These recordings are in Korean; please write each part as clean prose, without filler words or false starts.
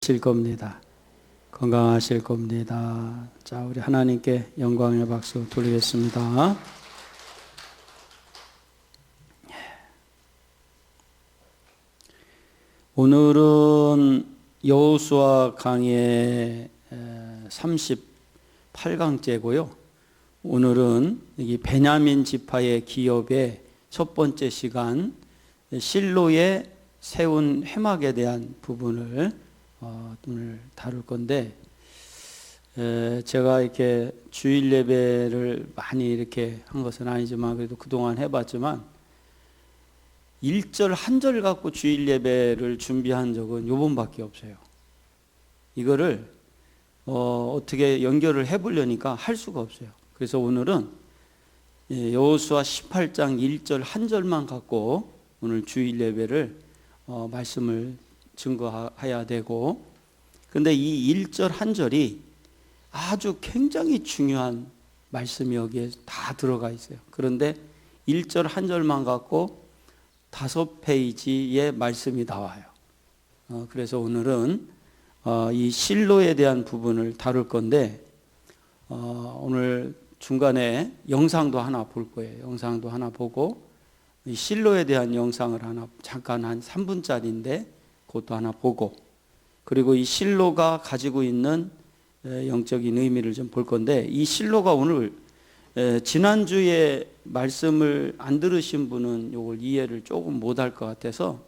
겁니다. 건강하실 겁니다. 자, 우리 하나님께 영광의 박수 돌리겠습니다. 오늘은 여호수아 강의 38강째고요. 오늘은 이 베냐민 지파의 기업의 첫 번째 시간, 실로에 세운 회막에 대한 부분을 오늘 다룰 건데, 제가 이렇게 주일 예배를 많이 이렇게 한 것은 아니지만 그래도 그동안 해봤지만 1절 한 절 갖고 주일 예배를 준비한 적은 요번밖에 없어요. 이거를 어떻게 연결을 해보려니까 할 수가 없어요. 그래서 오늘은 여호수아 18장 1절 한 절만 갖고 오늘 주일 예배를 말씀을 증거해야 되고, 근데 이 1절 한 절이 아주 굉장히 중요한 말씀이 여기에 다 들어가 있어요. 그런데 1절 한 절만 갖고 5페이지의 말씀이 나와요. 그래서 오늘은 이 실로에 대한 부분을 다룰 건데, 오늘 중간에 영상도 하나 볼 거예요. 영상도 하나 보고 이 실로에 대한 영상을 하나 잠깐 한 3분짜리인데 그것도 하나 보고, 그리고 이 실로가 가지고 있는 영적인 의미를 좀 볼 건데, 이 실로가 오늘 지난주에 말씀을 안 들으신 분은 이걸 이해를 조금 못할 것 같아서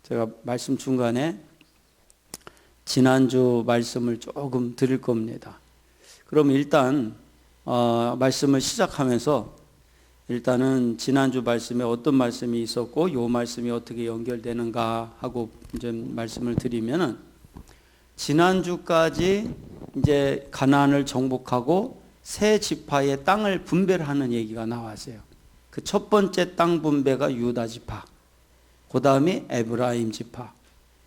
제가 말씀 중간에 지난주 말씀을 조금 드릴 겁니다. 그럼 일단 말씀을 시작하면서 일단은 지난주 말씀에 어떤 말씀이 있었고 이 말씀이 어떻게 연결되는가 하고 이제 말씀을 드리면은, 지난주까지 이제 가나안을 정복하고 세 지파의 땅을 분배하는 얘기가 나왔어요. 그 첫 번째 땅 분배가 유다 지파, 그 다음이 에브라임 지파,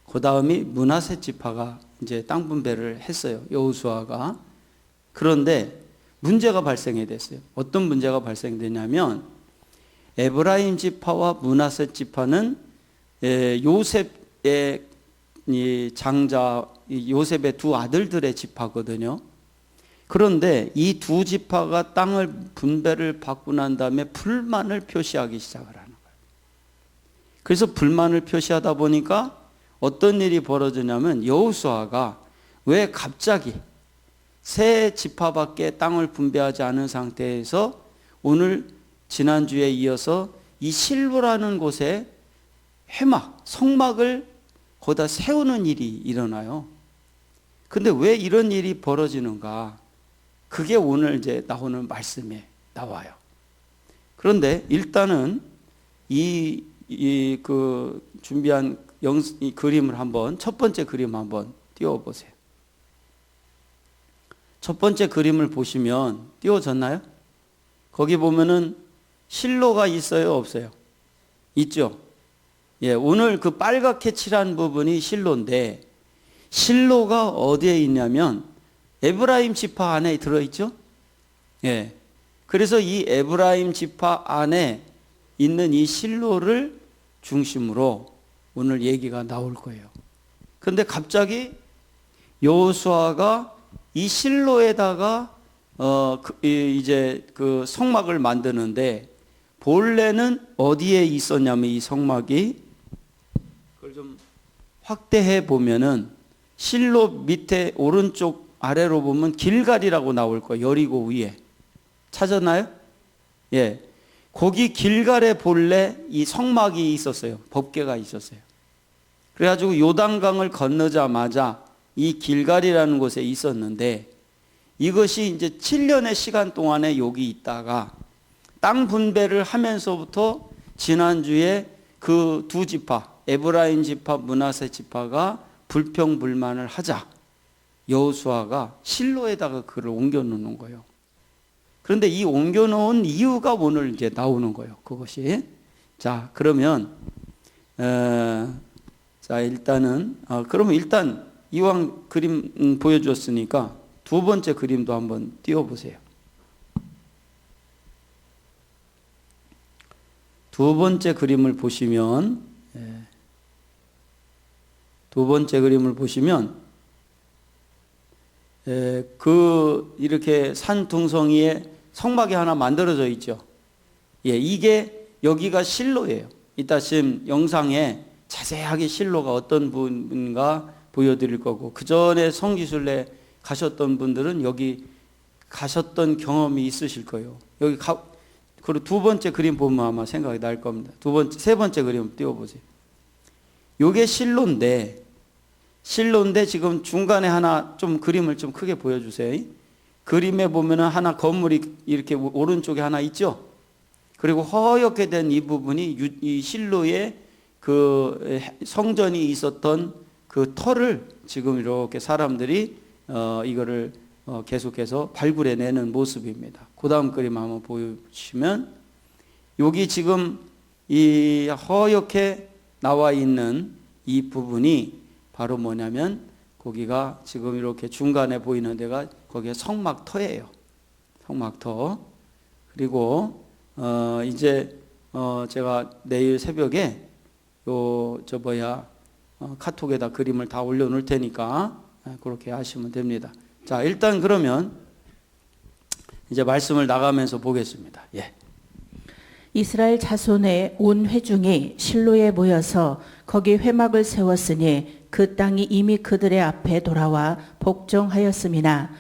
그 다음이 므낫세 지파가 이제 땅 분배를 했어요, 여호수아가. 그런데 문제가 발생이 됐어요. 어떤 문제가 발생되냐면, 에브라임 지파와 므낫세 지파는 요셉의 이 장자 요셉의 두 아들들의 지파거든요. 그런데 이 두 지파가 땅을 분배를 받고 난 다음에 불만을 표시하기 시작을 하는 거예요. 그래서 불만을 표시하다 보니까 어떤 일이 벌어지냐면, 여호수아가 왜 갑자기 세 지파밖에 땅을 분배하지 않은 상태에서 오늘 지난주에 이어서 이 실로라는 곳에 회막, 성막을 거기다 세우는 일이 일어나요. 근데 왜 이런 일이 벌어지는가? 그게 오늘 이제 나오는 말씀에 나와요. 그런데 일단은 그 준비한 이 그림을 한번, 첫 번째 그림 한번 띄워보세요. 첫 번째 그림을 보시면 띄워졌나요? 거기 보면은 실로가 있어요, 없어요? 있죠? 예, 오늘 그 빨갛게 칠한 부분이 실로인데, 실로가 어디에 있냐면 에브라임 지파 안에 들어있죠? 예. 그래서 이 에브라임 지파 안에 있는 이 실로를 중심으로 오늘 얘기가 나올 거예요. 그런데 갑자기 여호수아가 이 실로에다가 이제 그 성막을 만드는데, 본래는 어디에 있었냐면, 이 성막이, 그걸 좀 확대해 보면은 실로 밑에 오른쪽 아래로 보면 길갈이라고 나올 거예요. 여리고 위에. 찾았나요? 예. 거기 길갈에 본래 이 성막이 있었어요. 법궤가 있었어요. 그래가지고 요단강을 건너자마자 이 길갈이라는 곳에 있었는데, 이것이 이제 7년의 시간 동안에 여기 있다가 땅 분배를 하면서부터 지난주에 그 두 지파, 에브라임 지파, 므낫세 지파가 불평불만을 하자 여호수아가 실로에다가 그를 옮겨 놓는 거예요. 그런데 이 옮겨 놓은 이유가 오늘 이제 나오는 거예요, 그것이. 자, 그러면 자, 일단은 그러면 일단 이왕 그림 보여줬으니까 두 번째 그림도 한번 띄워보세요. 두 번째 그림을 보시면, 두 번째 그림을 보시면 이렇게 산 둥성이에 성막이 하나 만들어져 있죠. 예, 이게 여기가 실로예요. 이따 지금 영상에 자세하게 실로가 어떤 분인가 보여드릴 거고, 그 전에 성지순례 가셨던 분들은 여기 가셨던 경험이 있으실 거예요. 그리고 두 번째 그림 보면 아마 생각이 날 겁니다. 세 번째 그림 띄워보세요. 요게 실로인데 지금 중간에 하나 좀 그림을 좀 크게 보여주세요. 그림에 보면은 하나 건물이 이렇게 오른쪽에 하나 있죠. 그리고 허옇게 된 이 부분이 이 실로의 그 성전이 있었던 그 터를 지금 이렇게 사람들이 이거를 계속해서 발굴해내는 모습입니다. 그 다음 그림 한번 보시면 여기 지금 이 허옇게 나와 있는 이 부분이 바로 뭐냐면 거기가 지금 이렇게 중간에 보이는 데가 거기에 성막터예요. 성막터. 그리고 이제 제가 내일 새벽에 카톡에다 그림을 다 올려놓을 테니까 그렇게 하시면 됩니다. 자, 일단 그러면 이제 말씀을 나가면서 보겠습니다. 예. 이스라엘 자손의 온 회중이 실로에 모여서 거기 회막을 세웠으니 그 땅이 이미 그들의 앞에 돌아와 복종하였음이나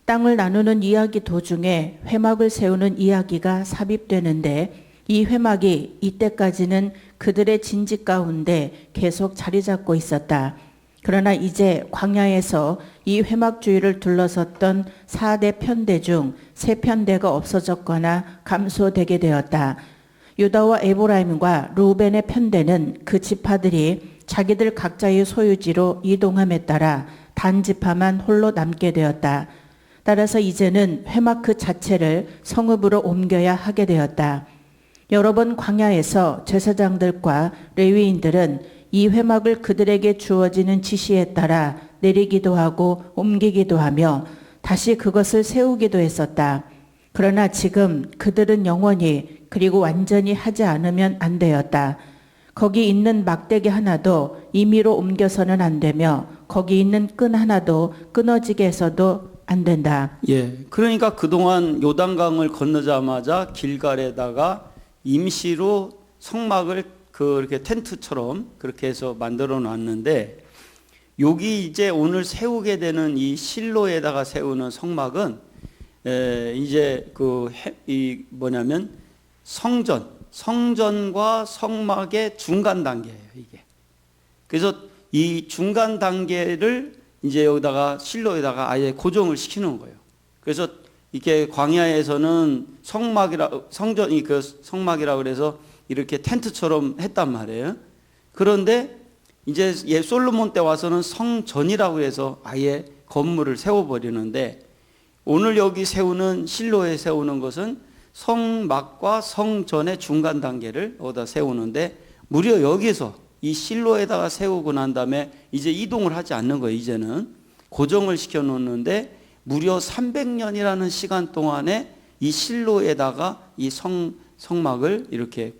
땅을 나누는 이야기 도중에 회막을 세우는 이야기가 삽입되는데 이 회막이 이때까지는 그들의 진지 가운데 계속 자리 잡고 있었다. 그러나 이제 광야에서 이 회막 주위를 둘러섰던 4대 편대 중 3편대가 없어졌거나 감소되게 되었다. 유다와 에브라임과 루벤의 편대는 그 지파들이 자기들 각자의 소유지로 이동함에 따라 단 지파만 홀로 남게 되었다. 따라서 이제는 회막 그 자체를 성읍으로 옮겨야 하게 되었다. 여러 번 광야에서 제사장들과 레위인들은 이 회막을 그들에게 주어지는 지시에 따라 내리기도 하고 옮기기도 하며 다시 그것을 세우기도 했었다. 그러나 지금 그들은 영원히 그리고 완전히 하지 않으면 안 되었다. 거기 있는 막대기 하나도 임의로 옮겨서는 안 되며 거기 있는 끈 하나도 끊어지게 해서도 안 된다. 예, 그러니까 그동안 요단강을 건너자마자 길갈에다가 임시로 성막을 그렇게 텐트처럼 그렇게 해서 만들어 놨는데, 여기 이제 오늘 세우게 되는 이 실로에다가 세우는 성막은 이제 뭐냐면 성전과 성막의 중간 단계예요, 이게. 그래서 이 중간 단계를 이제 여기다가 실로에다가 아예 고정을 시키는 거예요. 그래서 이렇게 광야에서는 성전이 그 성막이라 그래서 이렇게 텐트처럼 했단 말이에요. 그런데 이제 솔로몬 때 와서는 성전이라고 해서 아예 건물을 세워버리는데, 오늘 여기 실로에 세우는 것은 성막과 성전의 중간 단계를 여기다 세우는데, 무려 여기서 이 실로에다가 세우고 난 다음에 이제 이동을 하지 않는 거예요. 이제는 고정을 시켜 놓는데 무려 300년이라는 시간 동안에 이 실로에다가 이 성막을 이렇게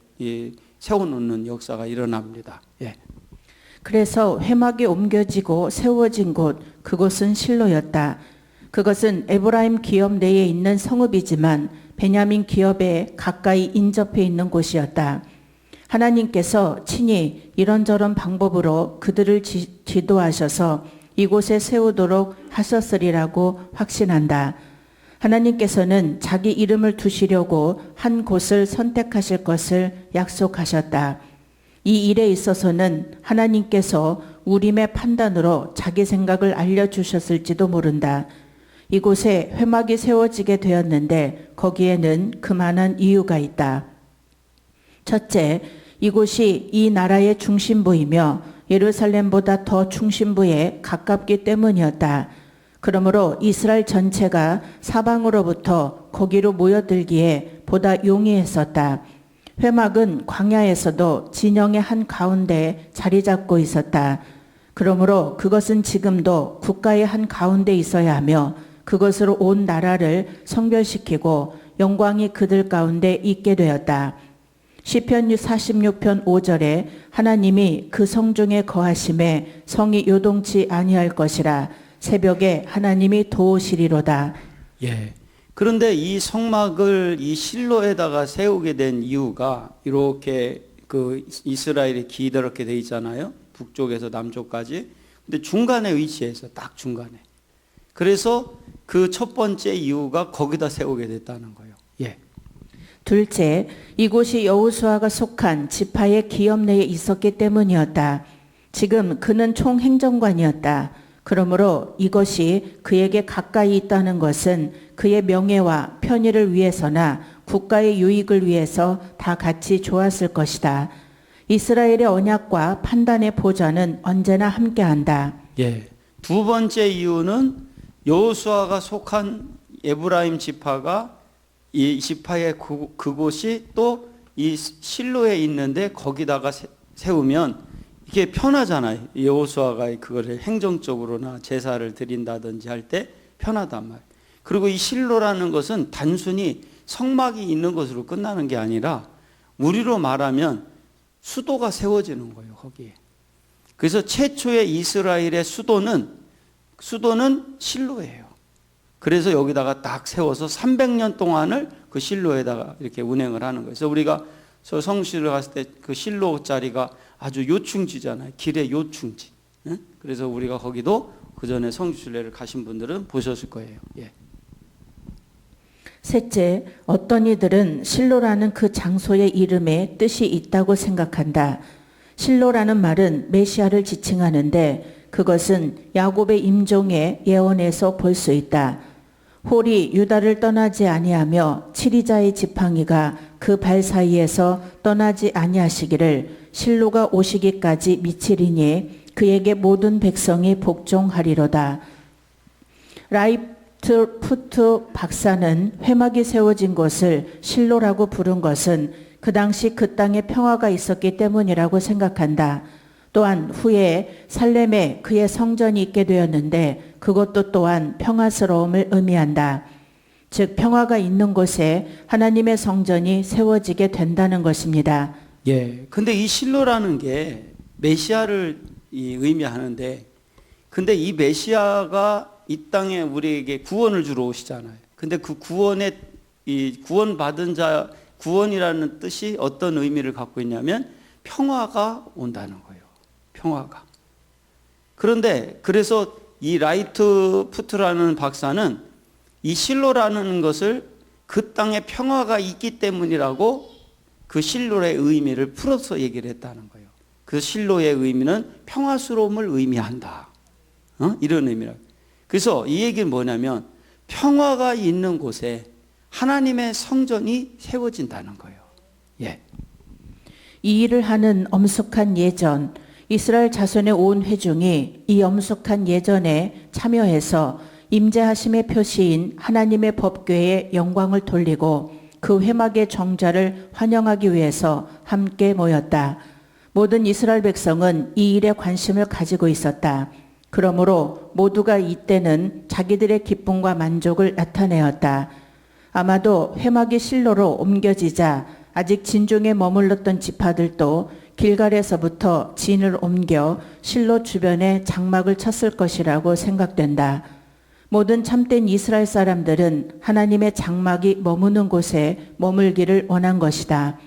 세워놓는 역사가 일어납니다. 예. 그래서 회막이 옮겨지고 세워진 곳, 그곳은 실로였다. 그것은 에브라임 기업 내에 있는 성읍이지만 베냐민 기업에 가까이 인접해 있는 곳이었다. 하나님께서 친히 이런저런 방법으로 그들을 지도하셔서 이곳에 세우도록 하셨으리라고 확신한다. 하나님께서는 자기 이름을 두시려고 한 곳을 선택하실 것을 약속하셨다. 이 일에 있어서는 하나님께서 우림의 판단으로 자기 생각을 알려주셨을지도 모른다. 이곳에 회막이 세워지게 되었는데 거기에는 그만한 이유가 있다. 첫째, 이곳이 이 나라의 중심부이며 예루살렘보다 더 중심부에 가깝기 때문이었다. 그러므로 이스라엘 전체가 사방으로부터 거기로 모여들기에 보다 용이했었다. 회막은 광야에서도 진영의 한 가운데 자리 잡고 있었다. 그러므로 그것은 지금도 국가의 한 가운데 있어야 하며 그것으로 온 나라를 성별시키고 영광이 그들 가운데 있게 되었다. 시편 46편 5절에 하나님이 그 성중에 거하심에 성이 요동치 아니할 것이라 새벽에 하나님이 도우시리로다. 예. 그런데 이 성막을 이 실로에다가 세우게 된 이유가 이렇게 그 이스라엘이 기다랗게 돼 있잖아요. 북쪽에서 남쪽까지. 근데 중간에 위치해서 딱 중간에. 그래서 그 첫 번째 이유가 거기다 세우게 됐다는 거예요. 예. 둘째, 이곳이 여호수아가 속한 지파의 기업 내에 있었기 때문이었다. 지금 그는 총행정관이었다. 그러므로 이것이 그에게 가까이 있다는 것은 그의 명예와 편의를 위해서나 국가의 유익을 위해서 다 같이 좋았을 것이다. 이스라엘의 언약과 판단의 보좌는 언제나 함께한다. 예. 두 번째 이유는 여호수아가 속한 에브라임 지파가 이 지파의 그곳이 또 이 실로에 있는데 거기다가 세우면 이게 편하잖아요. 여호수아가 그거를 행정적으로나 제사를 드린다든지 할 때 편하단 말이에요. 그리고 이 실로라는 것은 단순히 성막이 있는 것으로 끝나는 게 아니라 우리로 말하면 수도가 세워지는 거예요, 거기에. 그래서 최초의 이스라엘의 수도는 실로예요. 그래서 여기다가 딱 세워서 300년 동안을 그 실로에다가 이렇게 운행을 하는 거예요. 그래서 우리가 저 성실을 갔을 때 그 실로 자리가 아주 요충지잖아요. 길의 요충지. 그래서 우리가 거기도 그 전에 성지순례를 가신 분들은 보셨을 거예요. 예. 셋째, 어떤 이들은 실로라는 그 장소의 이름에 뜻이 있다고 생각한다. 실로라는 말은 메시아를 지칭하는데 그것은 야곱의 임종의 예언에서 볼 수 있다. 홀이 유다를 떠나지 아니하며 치리자의 지팡이가 그 발 사이에서 떠나지 아니하시기를 실로가 오시기까지 미치리니 그에게 모든 백성이 복종하리로다. 라이트 푸트 박사는 회막이 세워진 곳을 실로라고 부른 것은 그 당시 그 땅에 평화가 있었기 때문이라고 생각한다. 또한 후에 살렘에 그의 성전이 있게 되었는데 그것도 또한 평화스러움을 의미한다. 즉 평화가 있는 곳에 하나님의 성전이 세워지게 된다는 것입니다. 예. 근데 이 실로라는 게 메시아를 의미하는데 근데 이 메시아가 이 땅에 우리에게 구원을 주러 오시잖아요. 근데 그 구원받은 자, 구원이라는 뜻이 어떤 의미를 갖고 있냐면 평화가 온다는 거예요. 평화가. 그런데 그래서 이 라이트 푸트라는 박사는 이 실로라는 것을 그 땅에 평화가 있기 때문이라고 그 실로의 의미를 풀어서 얘기를 했다는 거예요. 그 실로의 의미는 평화스러움을 의미한다. 이런 의미라고. 그래서 이 얘기는 뭐냐면 평화가 있는 곳에 하나님의 성전이 세워진다는 거예요. 예. 이 일을 하는 엄숙한 예전, 이스라엘 자손의 온 회중이 이 엄숙한 예전에 참여해서 임재하심의 표시인 하나님의 법궤에 영광을 돌리고 그 회막의 정자를 환영하기 위해서 함께 모였다. 모든 이스라엘 백성은 이 일에 관심을 가지고 있었다. 그러므로 모두가 이때는 자기들의 기쁨과 만족을 나타내었다. 아마도 회막이 실로로 옮겨지자 아직 진중에 머물렀던 지파들도 길갈에서부터 진을 옮겨 실로 주변에 장막을 쳤을 것이라고 생각된다. 모든 참된 이스라엘 사람들은 하나님의 장막이 머무는 곳에 머물기를 원한 것이다.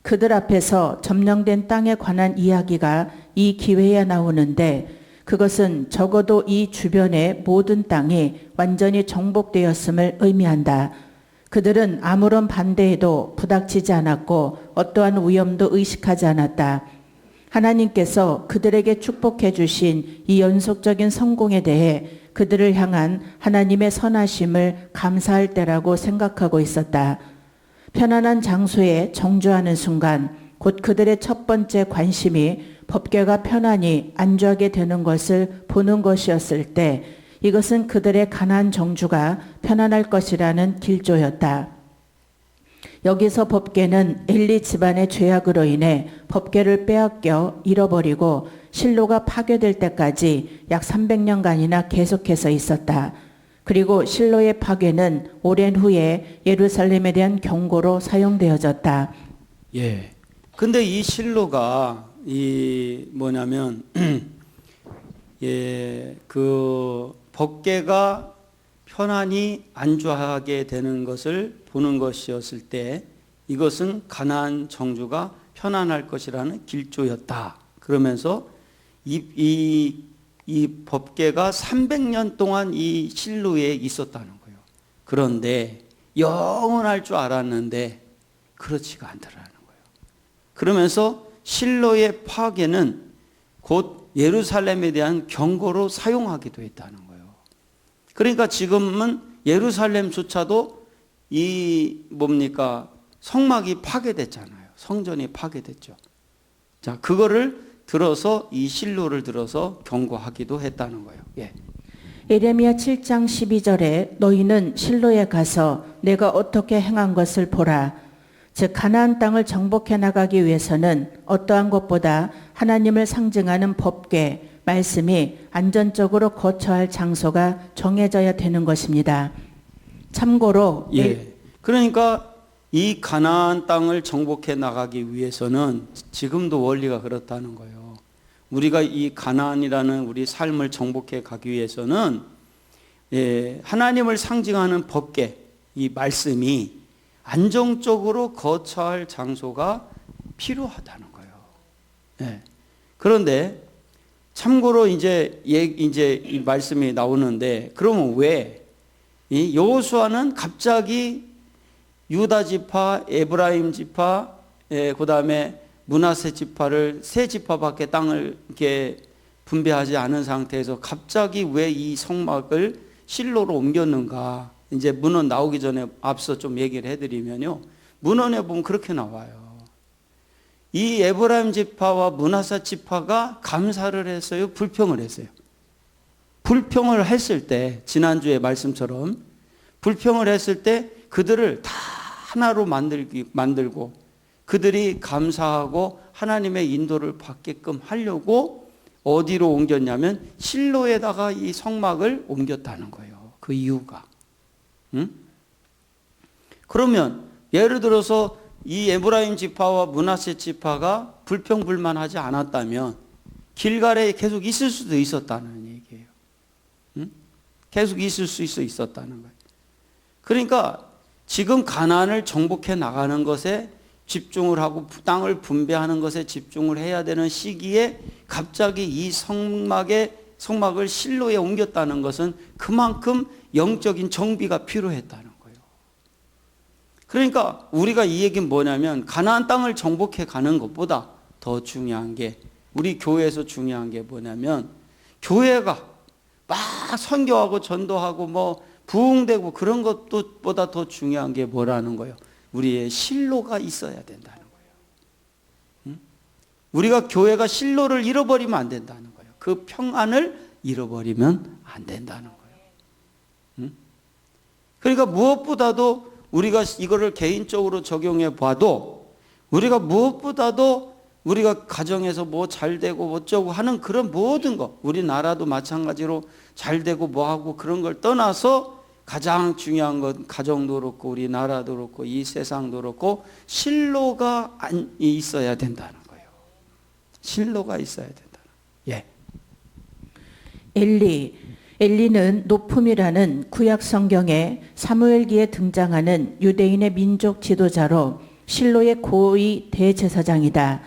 그들 앞에서 점령된 땅에 관한 이야기가 이 기회에 나오는데 그것은 적어도 이 주변의 모든 땅이 완전히 정복되었음을 의미한다. 그들은 아무런 반대에도 부닥치지 않았고 어떠한 위험도 의식하지 않았다. 하나님께서 그들에게 축복해 주신 이 연속적인 성공에 대해 그들을 향한 하나님의 선하심을 감사할 때라고 생각하고 있었다. 편안한 장소에 정주하는 순간 곧 그들의 첫 번째 관심이 법궤가 편안히 안주하게 되는 것을 보는 것이었을 때 이것은 그들의 가나안 정주가 편안할 것이라는 길조였다. 여기서 법궤는 엘리 집안의 죄악으로 인해 법궤를 빼앗겨 잃어버리고 실로가 파괴될 때까지 약 300년간이나 계속해서 있었다. 그리고 실로의 파괴는 오랜 후에 예루살렘에 대한 경고로 사용되어졌다. 예. 근데 이 실로가 이 뭐냐면 그 법궤가 편안히 안주하게 되는 것을 보는 것이었을 때 이것은 가나안 정주가 편안할 것이라는 길조였다. 그러면서 이 법궤가 300년 동안 이 실로에 있었다는 거예요. 그런데 영원할 줄 알았는데 그렇지가 않더라는 거예요. 그러면서 실로의 파괴는 곧 예루살렘에 대한 경고로 사용하기도 했다는 거예요. 그러니까 지금은 예루살렘조차도 성막이 파괴됐잖아요. 성전이 파괴됐죠. 자, 그거를 들어서 이 실로를 들어서 경고하기도 했다는 거예요. 예. 예레미야 7장 12절에 너희는 실로에 가서 내가 어떻게 행한 것을 보라. 즉 가나안 땅을 정복해 나가기 위해서는 어떠한 것보다 하나님을 상징하는 법궤, 말씀이 안전적으로 거처할 장소가 정해져야 되는 것입니다. 참고로 그러니까 이 가나안 땅을 정복해 나가기 위해서는 지금도 원리가 그렇다는 거예요. 우리가 이 가나안이라는 우리 삶을 정복해 가기 위해서는 하나님을 상징하는 법궤, 이 말씀이 안정적으로 거처할 장소가 필요하다는 거예요. 그런데 참고로 이제 이 말씀이 나오는데 그러면 왜 이 여호수아는 갑자기 유다 지파, 에브라임 지파, 그다음에 므낫세 지파를 세 지파밖에 땅을 이렇게 분배하지 않은 상태에서 갑자기 왜 이 성막을 실로로 옮겼는가? 이제 문헌 나오기 전에 앞서 좀 얘기를 해드리면요, 문헌에 보면 그렇게 나와요. 이 에브라임 지파와 므낫세 지파가 감사를 했어요, 불평을 했어요. 불평을 했을 때 지난주에 말씀처럼 불평을 했을 때 그들을 다 하나로 만들고 그들이 감사하고 하나님의 인도를 받게끔 하려고 어디로 옮겼냐면 실로에다가 이 성막을 옮겼다는 거예요. 그 이유가. 그러면 예를 들어서 이 에브라임 지파와 므낫세 지파가 불평불만하지 않았다면 길갈에 계속 있을 수도 있었다는 얘기예요. 계속 있을 수 있었다는 거예요. 그러니까 지금 가나안을 정복해 나가는 것에 집중을 하고 땅을 분배하는 것에 집중을 해야 되는 시기에 갑자기 이 성막을 실로에 옮겼다는 것은 그만큼 영적인 정비가 필요했다는 거예요. 그러니까 우리가 이 얘기는 뭐냐면 가나안 땅을 정복해 가는 것보다 더 중요한 게, 우리 교회에서 중요한 게 뭐냐면 교회가 막 선교하고 전도하고 뭐 부흥되고 그런 것보다 더 중요한 게 뭐라는 거예요? 우리의 실로가 있어야 된다는 거예요. 우리가 교회가 실로를 잃어버리면 안 된다는 거예요. 그 평안을 잃어버리면 안 된다는 거예요. 그러니까 무엇보다도 우리가 이거를 개인적으로 적용해 봐도 우리가 무엇보다도 우리가 가정에서 뭐 잘 되고 어쩌고 하는 그런 모든 것, 우리나라도 마찬가지로 잘 되고 뭐 하고 그런 걸 떠나서 가장 중요한 건 가정도 그렇고 우리나라도 그렇고 이 세상도 그렇고 실로가 있어야 된다는 거예요. 실로가 있어야 된다. 엘리는 높음이라는 구약 성경에 사무엘기에 등장하는 유대인의 민족 지도자로 실로의 고위 대제사장이다.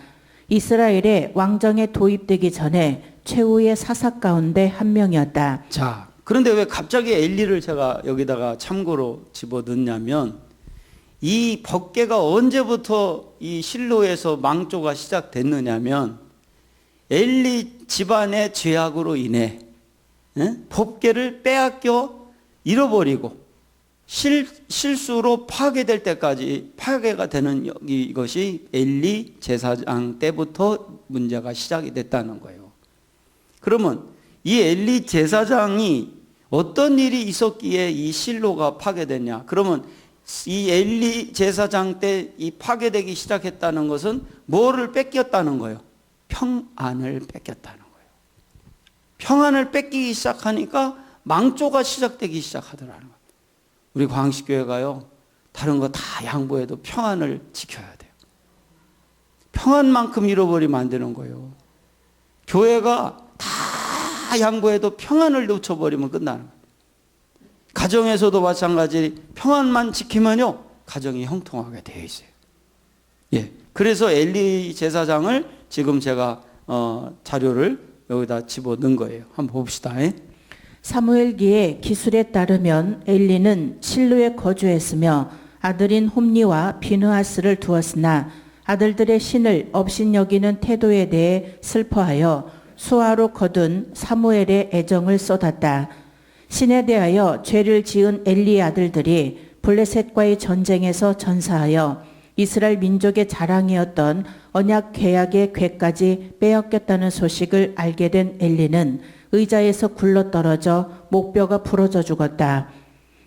이스라엘의 왕정에 도입되기 전에 최후의 사사 가운데 한 명이었다. 자, 그런데 왜 갑자기 엘리를 제가 여기다가 참고로 집어넣냐면 이 법궤가 언제부터 이 실로에서 망조가 시작됐느냐면 엘리 집안의 죄악으로 인해 법궤를 빼앗겨 잃어버리고 실수로 파괴될 때까지 파괴가 되는 이것이 엘리 제사장 때부터 문제가 시작이 됐다는 거예요. 그러면 이 엘리 제사장이 어떤 일이 있었기에 이 실로가 파괴됐냐? 그러면 이 엘리 제사장 때 이 파괴되기 시작했다는 것은 뭐를 뺏겼다는 거예요? 평안을 뺏겼다는 거예요. 평안을 뺏기기 시작하니까 망조가 시작되기 시작하더라는 거예요. 우리 광식교회가요, 다른 거 다 양보해도 평안을 지켜야 돼요. 평안만큼 잃어버리면 안 되는 거예요. 교회가 다 양보해도 평안을 놓쳐버리면 끝나는 거예요. 가정에서도 마찬가지 평안만 지키면요 가정이 형통하게 되어 있어요. 예, 그래서 엘리 제사장을 지금 제가 자료를 여기다 집어넣은 거예요. 한번 봅시다. 사무엘기의 기술에 따르면 엘리는 실로에 거주했으며 아들인 홈니와 비느하스를 두었으나 아들들의 신을 업신여기는 태도에 대해 슬퍼하여 수하로 거둔 사무엘의 애정을 쏟았다. 신에 대하여 죄를 지은 엘리의 아들들이 블레셋과의 전쟁에서 전사하여 이스라엘 민족의 자랑이었던 언약 계약의 궤까지 빼앗겼다는 소식을 알게 된 엘리는 의자에서 굴러떨어져 목뼈가 부러져 죽었다.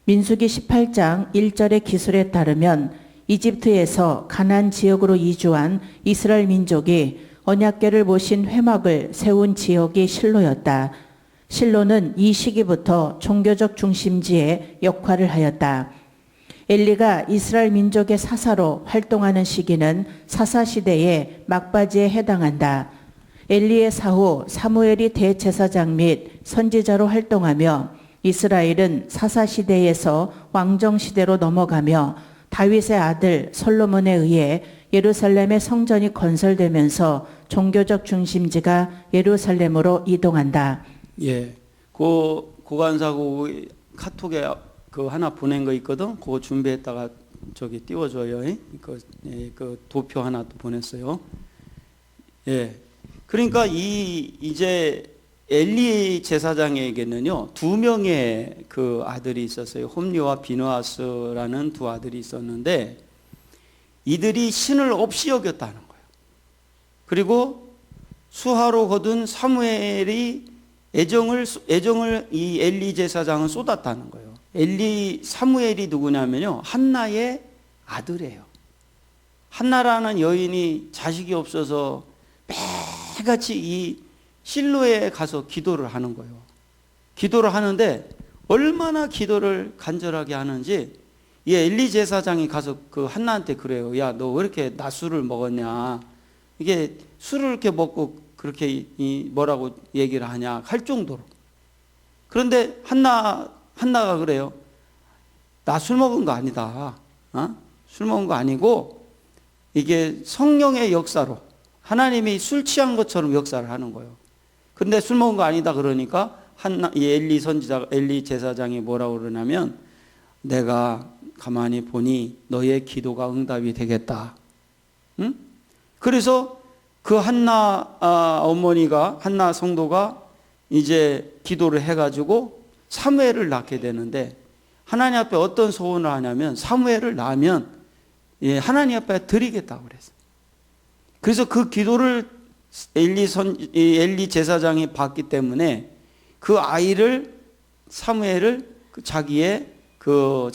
민수기 18장 1절의 기술에 따르면 이집트에서 가나안 지역으로 이주한 이스라엘 민족이 언약궤를 모신 회막을 세운 지역이 실로였다. 실로는 이 시기부터 종교적 중심지의 역할을 하였다. 엘리가 이스라엘 민족의 사사로 활동하는 시기는 사사시대의 막바지에 해당한다. 엘리의 사후 사무엘이 대제사장 및 선지자로 활동하며 이스라엘은 사사시대에서 왕정시대로 넘어가며 다윗의 아들 솔로몬에 의해 예루살렘의 성전이 건설되면서 종교적 중심지가 예루살렘으로 이동한다. 예, 고관사고 카톡에 그 하나 보낸 거 있거든. 그거 준비했다가 저기 띄워줘요. 그 도표 하나 또 보냈어요. 예, 그러니까 이제 엘리 제사장에게는요 2명의 그 아들이 있었어요. 홈리와 비느하스라는 2 아들이 있었는데 이들이 신을 없이 여겼다는 거예요. 그리고 수하로 거둔 사무엘이 애정을 이 엘리 제사장은 쏟았다는 거예요. 사무엘이 누구냐면요 한나의 아들이에요. 한나라는 여인이 자식이 없어서 매같이 이 실로에 가서 기도를 하는 거예요. 기도를 하는데 얼마나 기도를 간절하게 하는지 이 엘리 제사장이 가서 그 한나한테 그래요. 야, 너 왜 이렇게 낮술을 먹었냐? 이게 술을 이렇게 먹고 그렇게 뭐라고 얘기를 하냐 할 정도로. 그런데 한나가 그래요. 나 술 먹은 거 아니다. 술 먹은 거 아니고 이게 성령의 역사로 하나님이 술 취한 것처럼 역사를 하는 거예요. 근데 술 먹은 거 아니다 그러니까 이 엘리 제사장이 뭐라고 그러냐면 내가 가만히 보니 너의 기도가 응답이 되겠다. 응? 그래서 그 한나 한나 성도가 이제 기도를 해가지고 사무엘을 낳게 되는데 하나님 앞에 어떤 소원을 하냐면 사무엘을 낳으면 하나님 앞에 드리겠다고 그랬어요. 그래서 그 기도를 엘리 제사장이 받기 때문에 그 아이를 사무엘을 자기의 그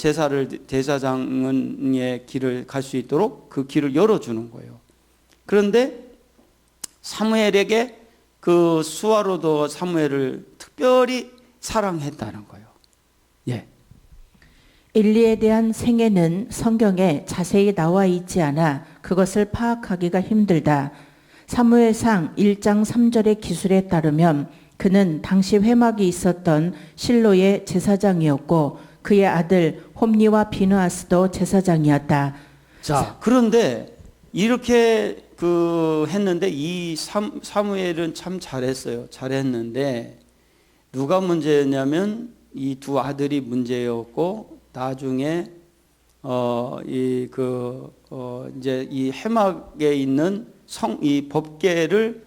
제사장의 길을 갈 수 있도록 그 길을 열어주는 거예요. 그런데 사무엘에게 그 수하로도 사무엘을 특별히 사랑했다는 거예요. 예. 엘리에 대한 생애는 성경에 자세히 나와 있지 않아 그것을 파악하기가 힘들다. 사무엘상 1장 3절의 기술에 따르면 그는 당시 회막이 있었던 실로의 제사장이었고 그의 아들 홈니와 비느하스도 제사장이었다. 자, 그런데 이렇게 했는데 이 사무엘은 참 잘했어요. 잘했는데 누가 문제였냐면 이 2 아들이 문제였고 나중에 이제 이 해막에 있는 이 법궤를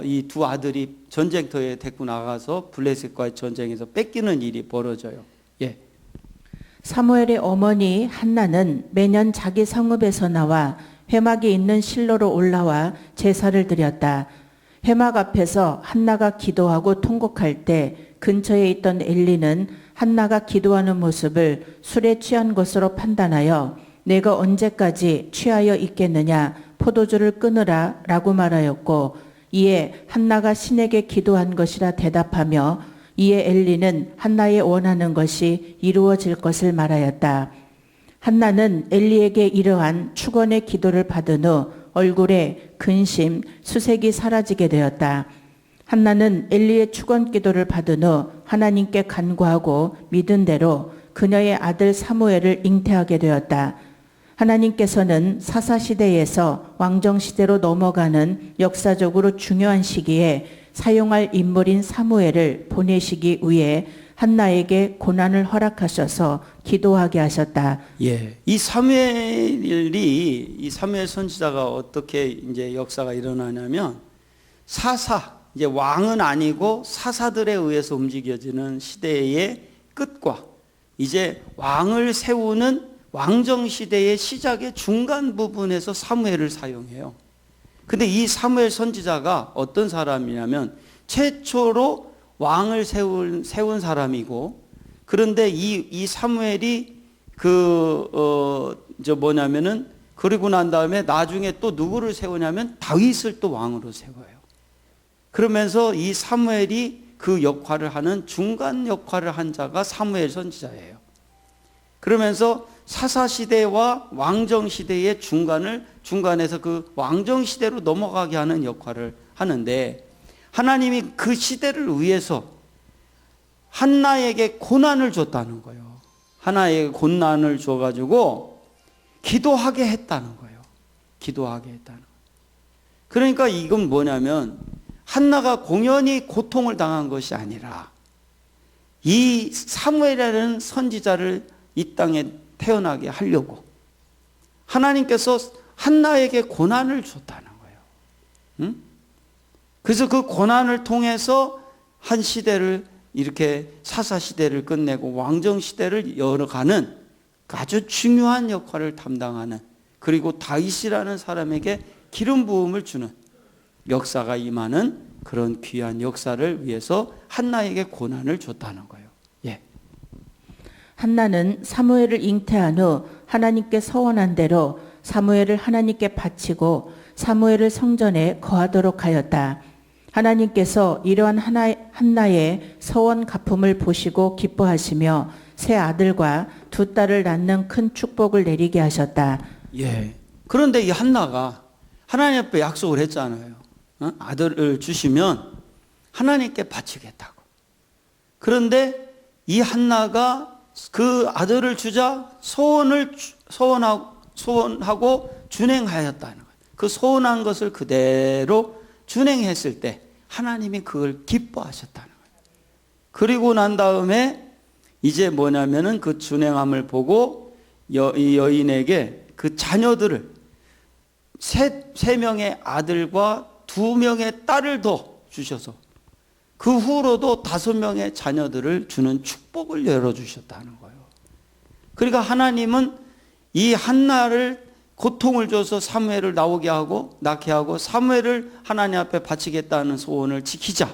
이 2 아들이 전쟁터에 데리고 나가서 블레셋과의 전쟁에서 뺏기는 일이 벌어져요. 예. 사무엘의 어머니 한나는 매년 자기 성읍에서 나와 회막에 있는 실로로 올라와 제사를 드렸다. 회막 앞에서 한나가 기도하고 통곡할 때 근처에 있던 엘리는 한나가 기도하는 모습을 술에 취한 것으로 판단하여 내가 언제까지 취하여 있겠느냐 포도주를 끊으라 라고 말하였고 이에 한나가 신에게 기도한 것이라 대답하며 이에 엘리는 한나의 원하는 것이 이루어질 것을 말하였다. 한나는 엘리에게 이러한 축원의 기도를 받은 후 얼굴에 근심, 수색이 사라지게 되었다. 한나는 엘리의 축원 기도를 받은 후 하나님께 간구하고 믿은 대로 그녀의 아들 사무엘을 잉태하게 되었다. 하나님께서는 사사시대에서 왕정시대로 넘어가는 역사적으로 중요한 시기에 사용할 인물인 사무엘을 보내시기 위해 한나에게 고난을 허락하셔서 기도하게 하셨다. 예. 이 사무엘 선지자가 어떻게 이제 역사가 일어나냐면 이제 왕은 아니고 사사들에 의해서 움직여지는 시대의 끝과 이제 왕을 세우는 왕정 시대의 시작의 중간 부분에서 사무엘을 사용해요. 근데 이 사무엘 선지자가 어떤 사람이냐면 최초로 왕을 세운 사람이고, 그런데 이 사무엘이 그리고 난 다음에 나중에 또 누구를 세우냐면 다윗을 또 왕으로 세워요. 그러면서 이 사무엘이 그 역할을 하는 중간 역할을 한 자가 사무엘 선지자예요. 그러면서 사사시대와 왕정시대의 중간에서 그 왕정시대로 넘어가게 하는 역할을 하는데, 하나님이 그 시대를 위해서 한나에게 고난을 줬다는 거예요. 하나에게 고난을 줘가지고 기도하게 했다는 거예요. 기도하게 했다는 거예요. 그러니까 이건 뭐냐면 한나가 공연히 고통을 당한 것이 아니라 이 사무엘이라는 선지자를 이 땅에 태어나게 하려고 하나님께서 한나에게 고난을 줬다는 거예요. 응? 그래서 그 고난을 통해서 한 시대를 이렇게 사사시대를 끝내고 왕정시대를 열어가는 아주 중요한 역할을 담당하는, 그리고 다윗이라는 사람에게 기름 부음을 주는 역사가 임하는 그런 귀한 역사를 위해서 한나에게 고난을 줬다는 거예요. 예. 한나는 사무엘을 잉태한 후 하나님께 서원한 대로 사무엘을 하나님께 바치고 사무엘을 성전에 거하도록 하였다. 하나님께서 이러한 한나의 서원 갚음을 보시고 기뻐하시며 새 아들과 두 딸을 낳는 큰 축복을 내리게 하셨다. 예. 그런데 이 한나가 하나님 앞에 약속을 했잖아요. 아들을 주시면 하나님께 바치겠다고. 그런데 이 한나가 그 아들을 주자 소원하고 준행하였다는 거예요. 그 소원한 것을 그대로 준행했을 때 하나님이 그걸 기뻐하셨다는 거예요. 그리고 난 다음에 이제 뭐냐면은 그 준행함을 보고 이 여인에게 그 자녀들을 세 명의 아들과 2명의 딸을 더 주셔서 그 후로도 5명의 자녀들을 주는 축복을 열어주셨다는 거예요. 그러니까 하나님은 이 한나를 고통을 줘서 사무엘을 낳게 하고 사무엘을 하나님 앞에 바치겠다는 소원을 지키자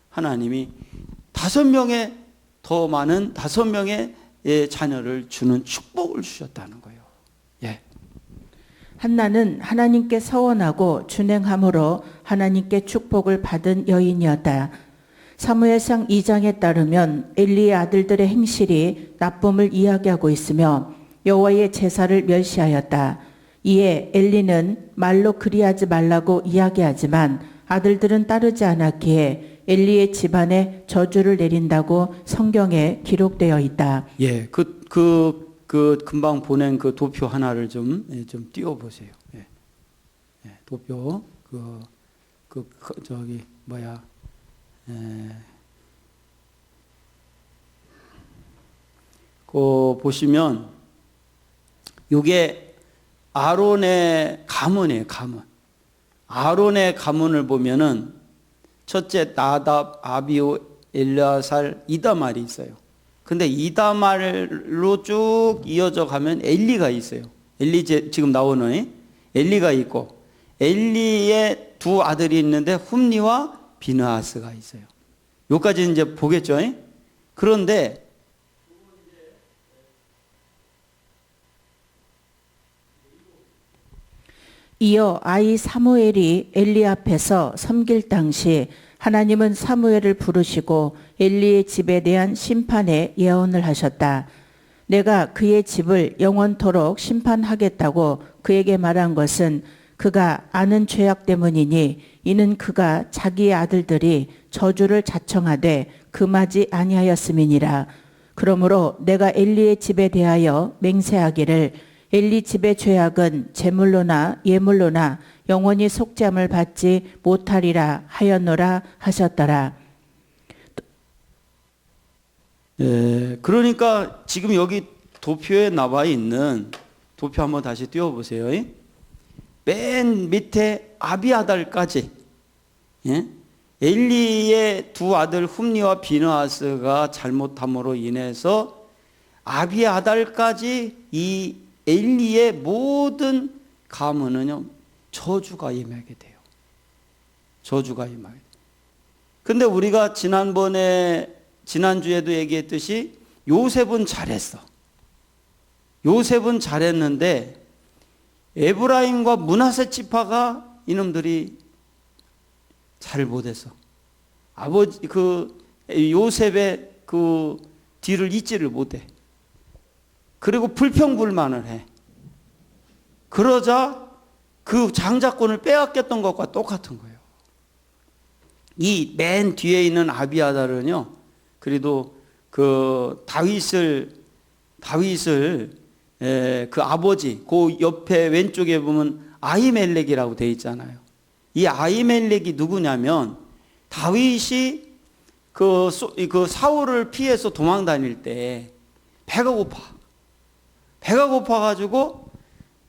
하나님이 5명의 더 많은 5명의 자녀를 주는 축복을 주셨다는 거예요. 예. 한나는 하나님께 서원하고 준행함으로 하나님께 축복을 받은 여인이었다. 사무엘상 2장에 따르면 엘리의 아들들의 행실이 나쁨을 이야기하고 있으며 여호와의 제사를 멸시하였다. 이에 엘리는 말로 그리하지 말라고 이야기하지만 아들들은 따르지 않았기에 엘리의 집안에 저주를 내린다고 성경에 기록되어 있다. 예, 금방 보낸 그 도표 하나를 좀 띄워보세요. 예, 도표 보시면 이게 아론의 가문이에요. 가문. 아론의 가문을 보면은 첫째 나답, 아비후, 엘르아살, 이다말이 있어요. 근데 이다말로 쭉 이어져 가면 엘리가 있어요. 지금 나오는 엘리가 있고, 엘리의 2 아들이 있는데 훔니와 비느하스가 있어요. 여기까지 이제 보겠죠. 그런데 이어 아이 사무엘이 엘리 앞에서 섬길 당시 하나님은 사무엘을 부르시고 엘리의 집에 대한 심판의 예언을 하셨다. 내가 그의 집을 영원토록 심판하겠다고 그에게 말한 것은 그가 아는 죄악 때문이니 이는 그가 자기의 아들들이 저주를 자청하되 금하지 아니하였음이니라. 그러므로 내가 엘리의 집에 대하여 맹세하기를 엘리 집의 죄악은 제물로나 예물로나 영원히 속죄함을 받지 못하리라 하였노라 하셨더라. 예, 그러니까 지금 여기 도표에 나와 있는 도표 한번 다시 띄워보세요. 맨 밑에 아비아달까지, 예? 엘리의 두 아들 훔니와 비느하스가 잘못함으로 인해서 아비아달까지 이 엘리의 모든 가문은요 저주가 임하게 돼요. 저주가 임하게 돼요. 근데 우리가 지난주에도 얘기했듯이 요셉은 잘했어. 요셉은 잘했는데 에브라임과 므낫세 지파가 이놈들이 잘 못했어. 아버지 요셉의 그 뒤를 잇지를 못해. 그리고 불평불만을 해. 그러자 그 장자권을 빼앗겼던 것과 똑같은 거예요. 이 맨 뒤에 있는 아비아달은요, 그래도 그 다윗을 그 아버지, 그 옆에 왼쪽에 보면 아히멜렉이라고 되어 있잖아요. 이 아히멜렉이 누구냐면 다윗이 그 사울을 피해서 도망 다닐 때 배가 고파가지고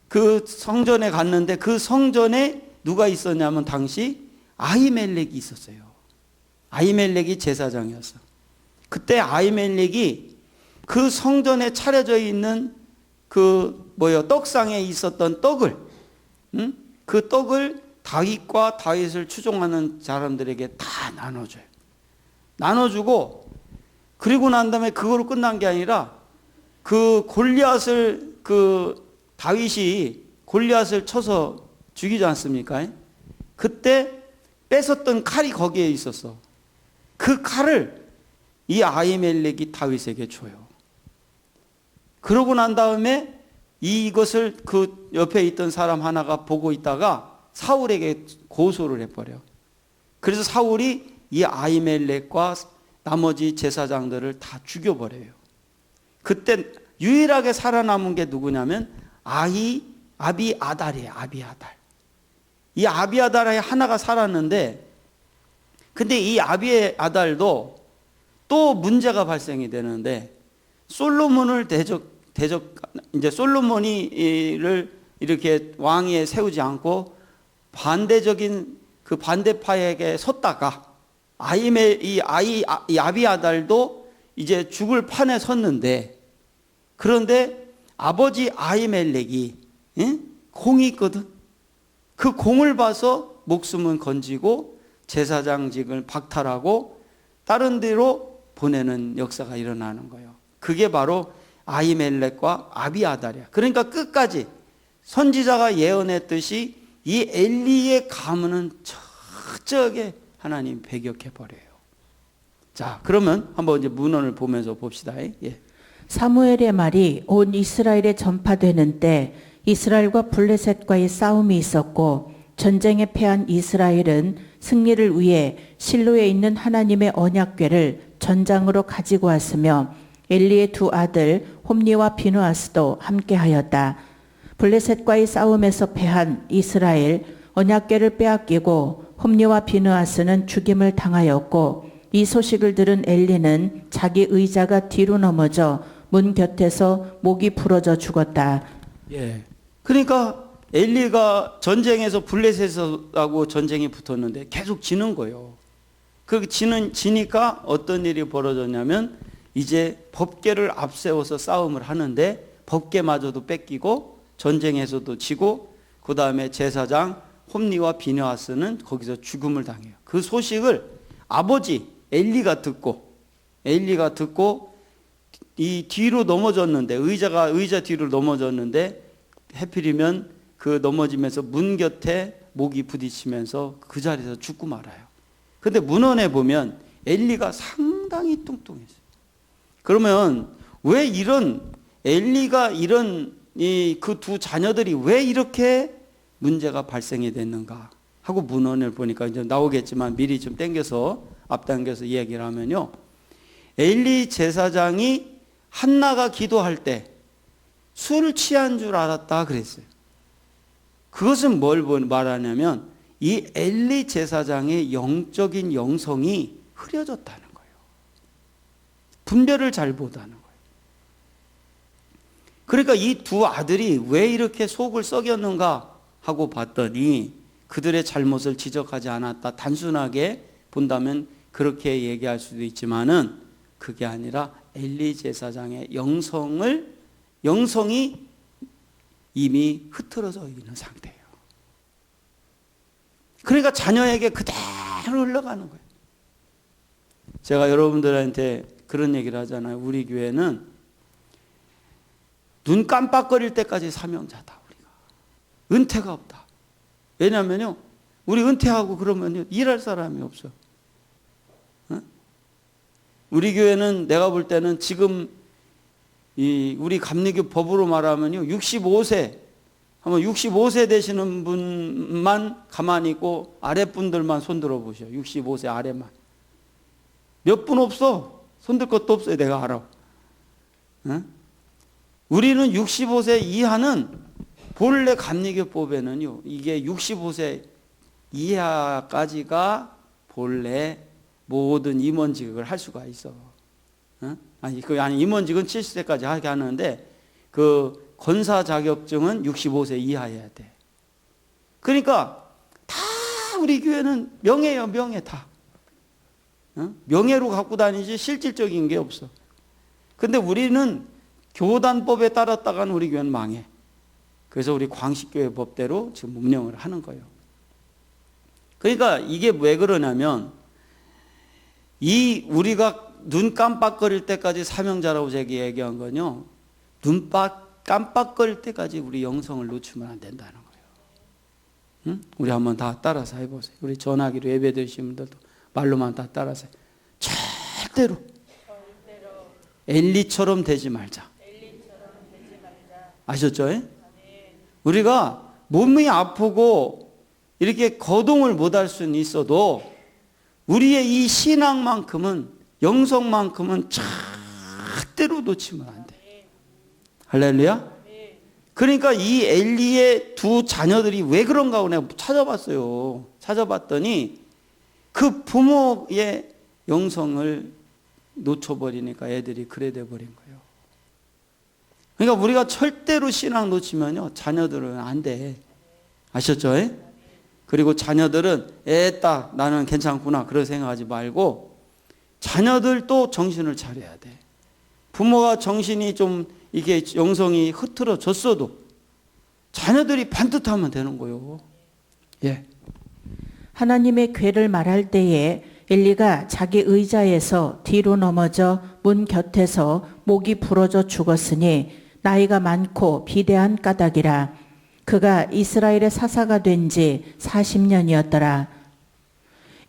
그 성전에 갔는데 그 성전에 누가 있었냐면 당시 아히멜렉이 있었어요. 아히멜렉이 제사장이었어. 그때 아히멜렉이 그 성전에 차려져 있는 떡상에 있었던 떡을, 그 떡을 다윗을 추종하는 사람들에게 다 나눠줘요. 나눠주고, 그리고 난 다음에 그거로 끝난 게 아니라 다윗이 골리앗을 쳐서 죽이지 않습니까? 그때 뺏었던 칼이 거기에 있었어. 그 칼을 이 아히멜렉이 다윗에게 줘요. 그러고 난 다음에 이것을 그 옆에 있던 사람 하나가 보고 있다가 사울에게 고소를 해버려. 그래서 사울이 이 아히멜렉과 나머지 제사장들을 다 죽여버려요. 그때 유일하게 살아남은 게 누구냐면 아비아달이에요. 아비아달. 이 아비아달에 하나가 살았는데, 근데 이 아비아달도 또 문제가 발생이 되는데, 솔로몬을 이제 솔로몬이를 이렇게 왕위에 세우지 않고 반대적인 그 반대파에게 섰다가 이 아비아달도 이제 죽을 판에 섰는데, 그런데 아버지 아히멜렉이 공이 있거든. 그 공을 봐서 목숨은 건지고 제사장직을 박탈하고 다른 데로 보내는 역사가 일어나는 거예요. 그게 바로 아히멜렉과 아비아달이야. 그러니까 끝까지 선지자가 예언했듯이 이 엘리의 가문은 철저하게 하나님 배격해 버려요. 자, 그러면 한번 이제 문헌을 보면서 봅시다. 예. 사무엘의 말이 온 이스라엘에 전파되는 때 이스라엘과 블레셋과의 싸움이 있었고, 전쟁에 패한 이스라엘은 승리를 위해 실로에 있는 하나님의 언약궤를 전장으로 가지고 왔으며 엘리의 두 아들 홈니와 비느하스도 함께하였다. 블레셋과의 싸움에서 패한 이스라엘, 언약궤를 빼앗기고 홈니와 비느하스는 죽임을 당하였고, 이 소식을 들은 엘리는 자기 의자가 뒤로 넘어져 문 곁에서 목이 부러져 죽었다. 예. 그러니까 엘리가 전쟁에서 블레셋하고 전쟁이 붙었는데 계속 지는 거예요. 그 지니까 어떤 일이 벌어졌냐면 이제 법궤를 앞세워서 싸움을 하는데 법궤마저도 뺏기고 전쟁에서도 지고, 그 다음에 제사장 홈니와 비느하스는 거기서 죽음을 당해요. 그 소식을 아버지 엘리가 듣고 이 뒤로 넘어졌는데, 의자 뒤로 넘어졌는데 해필이면 그 넘어지면서 문 곁에 목이 부딪히면서 그 자리에서 죽고 말아요. 근데 문헌에 보면 엘리가 상당히 뚱뚱했어요. 그러면 왜 엘리가 그 두 자녀들이 왜 이렇게 문제가 발생이 됐는가 하고 문헌을 보니까 이제 나오겠지만 미리 좀 앞당겨서 이야기를 하면요. 엘리 제사장이 한나가 기도할 때 술을 취한 줄 알았다 그랬어요. 그것은 뭘 말하냐면 이 엘리 제사장의 영적인 영성이 흐려졌다는 거예요. 분별을 잘 못하는 거예요. 그러니까 이 두 아들이 왜 이렇게 속을 썩였는가 하고 봤더니 그들의 잘못을 지적하지 않았다. 단순하게 본다면 그렇게 얘기할 수도 있지만은 그게 아니라 엘리 제사장의 영성이 이미 흐트러져 있는 상태예요. 그러니까 자녀에게 그대로 흘러가는 거예요. 제가 여러분들한테 그런 얘기를 하잖아요. 우리 교회는 눈 깜빡거릴 때까지 사명자다. 우리가 은퇴가 없다. 왜냐하면요, 우리 은퇴하고 그러면요 일할 사람이 없어. 우리 교회는 내가 볼 때는 지금 우리 감리교 법으로 말하면요 65세 한번 65세 되시는 분만 가만히 있고 아랫분들만 손들어 보셔. 65세 아래만 몇 분 없어. 손들 것도 없어요. 내가 알아. 우리는 65세 이하는 본래 감리교법에는요 이게 65세 이하까지가 본래 모든 임원직을 할 수가 있어. 아니 임원직은 70세까지 하게 하는데 그 권사 자격증은 65세 이하여야 돼. 그러니까 다 우리 교회는 명예예요. 명예 다. 명예로 갖고 다니지 실질적인 게 없어. 근데 우리는 교단법에 따랐다가는 우리 교회는 망해. 그래서 우리 광식교회 법대로 지금 운영을 하는 거예요. 그러니까 이게 왜 그러냐면 우리가 눈 깜빡거릴 때까지 사명자라고 제가 얘기한 건요. 눈 깜빡거릴 때까지 우리 영성을 놓치면 안 된다는 거예요. 우리 한번 다 따라서 해보세요. 우리 전화기로 예배 드리신 분들도 말로만 다 따라서 절대로 엘리처럼 되지 말자. 아셨죠? 우리가 몸이 아프고 이렇게 거동을 못할 수는 있어도 우리의 이 신앙만큼은 영성만큼은 절대로 놓치면 안 돼. 할렐루야. 그러니까 이 엘리의 두 자녀들이 왜 그런가 하고 내가 찾아봤어요. 찾아봤더니 그 부모의 영성을 놓쳐버리니까 애들이 그래 돼버린 거예요. 그러니까 우리가 절대로 신앙 놓치면요 자녀들은 안 돼. 아셨죠? 그리고 자녀들은 애따 나는 괜찮구나 그런 생각하지 말고 자녀들도 정신을 차려야 돼. 부모가 정신이 좀 이게 영성이 흐트러졌어도 자녀들이 반듯하면 되는 거예요. 예. 하나님의 괴를 말할 때에 엘리가 자기 의자에서 뒤로 넘어져 문 곁에서 목이 부러져 죽었으니 나이가 많고 비대한 까닭이라. 그가 이스라엘의 사사가 된 지 40년이었더라.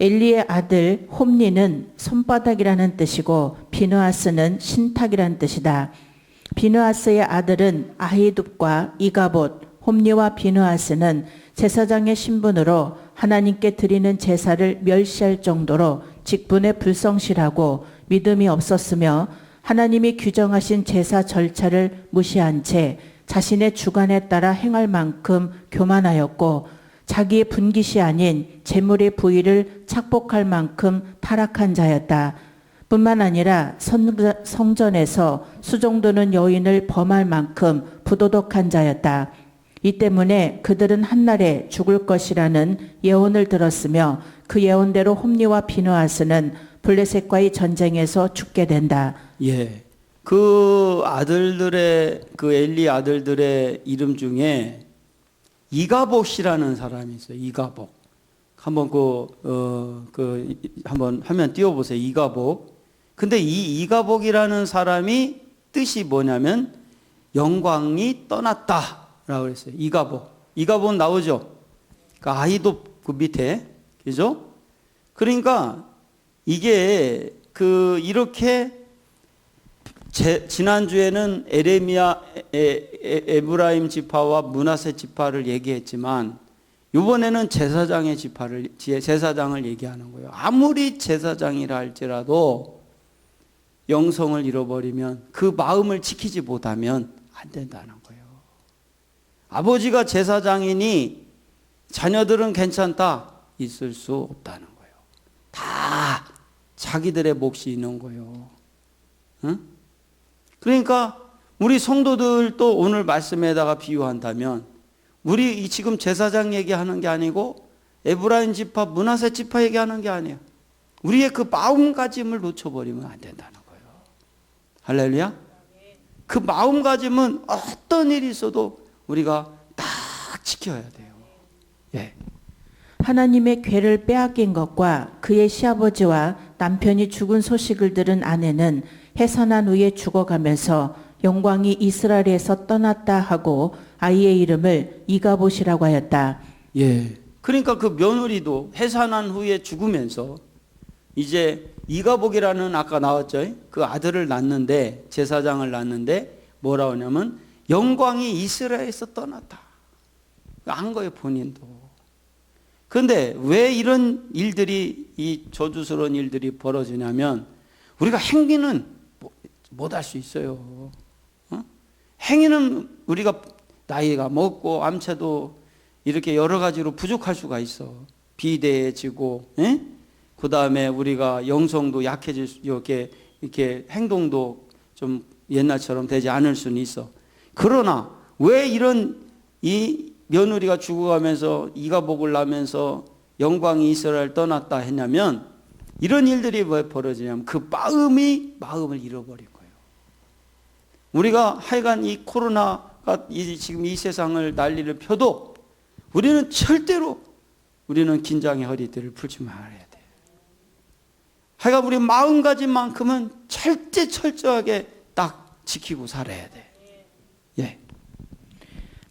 엘리의 아들 홈리는 손바닥이라는 뜻이고 비느하스는 신탁이라는 뜻이다. 비느하스의 아들은 아히둡과 이가봇, 홈리와 비느하스는 제사장의 신분으로 하나님께 드리는 제사를 멸시할 정도로 직분에 불성실하고 믿음이 없었으며 하나님이 규정하신 제사 절차를 무시한 채 자신의 주관에 따라 행할 만큼 교만하였고 자기의 분깃이 아닌 재물의 부의를 착복할 만큼 타락한 자였다. 뿐만 아니라 성전에서 수종드는 여인을 범할 만큼 부도덕한 자였다. 이 때문에 그들은 한날에 죽을 것이라는 예언을 들었으며 그 예언대로 홈리와 비느하스는 블레셋과의 전쟁에서 죽게 된다. 예. 그 엘리 아들들의 이름 중에 이가복이라는 사람이 있어요. 이가복. 한번 한번 화면 띄워보세요. 이가복. 근데 이 이가복이라는 사람이 뜻이 뭐냐면 영광이 떠났다라고 그랬어요. 이가복. 이가복 나오죠. 그러니까 아히돕 그 밑에, 그죠? 그러니까 이게 이렇게 지난주에는 에브라임 지파와 므낫세 지파를 얘기했지만 이번에는 제사장을 얘기하는 거예요. 아무리 제사장이라 할지라도 영성을 잃어버리면 그 마음을 지키지 못하면 안 된다는 거예요. 아버지가 제사장이니 자녀들은 괜찮다, 있을 수 없다는 거예요. 다 자기들의 몫이 있는 거예요. 응? 그러니까 우리 성도들도 오늘 말씀에다가 비유한다면 우리 지금 제사장 얘기하는 게 아니고 에브라임 지파, 므낫세 지파 얘기하는 게 아니에요. 우리의 그 마음가짐을 놓쳐버리면 안 된다는 거예요. 할렐루야. 그 마음가짐은 어떤 일이 있어도 우리가 딱 지켜야 돼요. 예. 하나님의 궤를 빼앗긴 것과 그의 시아버지와 남편이 죽은 소식을 들은 아내는 해산한 후에 죽어가면서 영광이 이스라엘에서 떠났다 하고 아이의 이름을 이가봇이라고 하였다. 예. 그러니까 그 며느리도 해산한 후에 죽으면서 이제 이가복이라는 아까 나왔죠. 그 아들을 낳는데 제사장을 낳는데 뭐라 하냐면 영광이 이스라엘에서 떠났다. 한 거예요, 본인도. 그런데 왜 이런 일들이, 이 저주스러운 일들이 벌어지냐면 우리가 행위는 못 할 수 있어요. 행위는 우리가 나이가 먹고 암체도 이렇게 여러 가지로 부족할 수가 있어. 비대해지고, 그 다음에 우리가 영성도 약해질 수, 이렇게 행동도 좀 옛날처럼 되지 않을 수는 있어. 그러나 왜 이런 이 며느리가 죽어가면서 이가복을 낳으면서 영광이 이스라엘 떠났다 했냐면 이런 일들이 왜 벌어지냐면 그 마음을 잃어버린 거예요. 우리가 하여간 이 코로나가 지금 이 세상을 난리를 펴도 우리는 절대로 우리는 긴장의 허리띠를 풀지 말아야 돼. 하여간 우리 마음가짐만큼은 절대 철저하게 딱 지키고 살아야 돼. 예.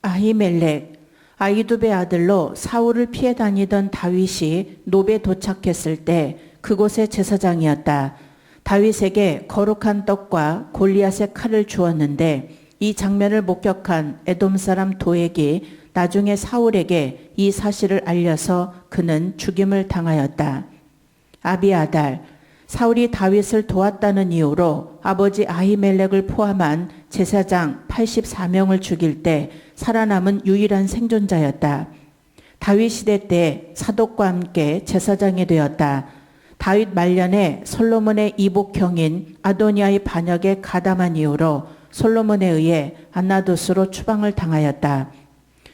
아히멜렉, 아히두베 아들로 사울을 피해 다니던 다윗이 노베 도착했을 때 그곳의 제사장이었다. 다윗에게 거룩한 떡과 골리앗의 칼을 주었는데 이 장면을 목격한 에돔 사람 도액이 나중에 사울에게 이 사실을 알려서 그는 죽임을 당하였다. 아비아달, 사울이 다윗을 도왔다는 이유로 아버지 아히멜렉을 포함한 제사장 84명을 죽일 때 살아남은 유일한 생존자였다. 다윗 시대 때 사독과 함께 제사장이 되었다. 다윗 말년에 솔로몬의 이복형인 아도니아의 반역에 가담한 이유로 솔로몬에 의해 안나도스로 추방을 당하였다.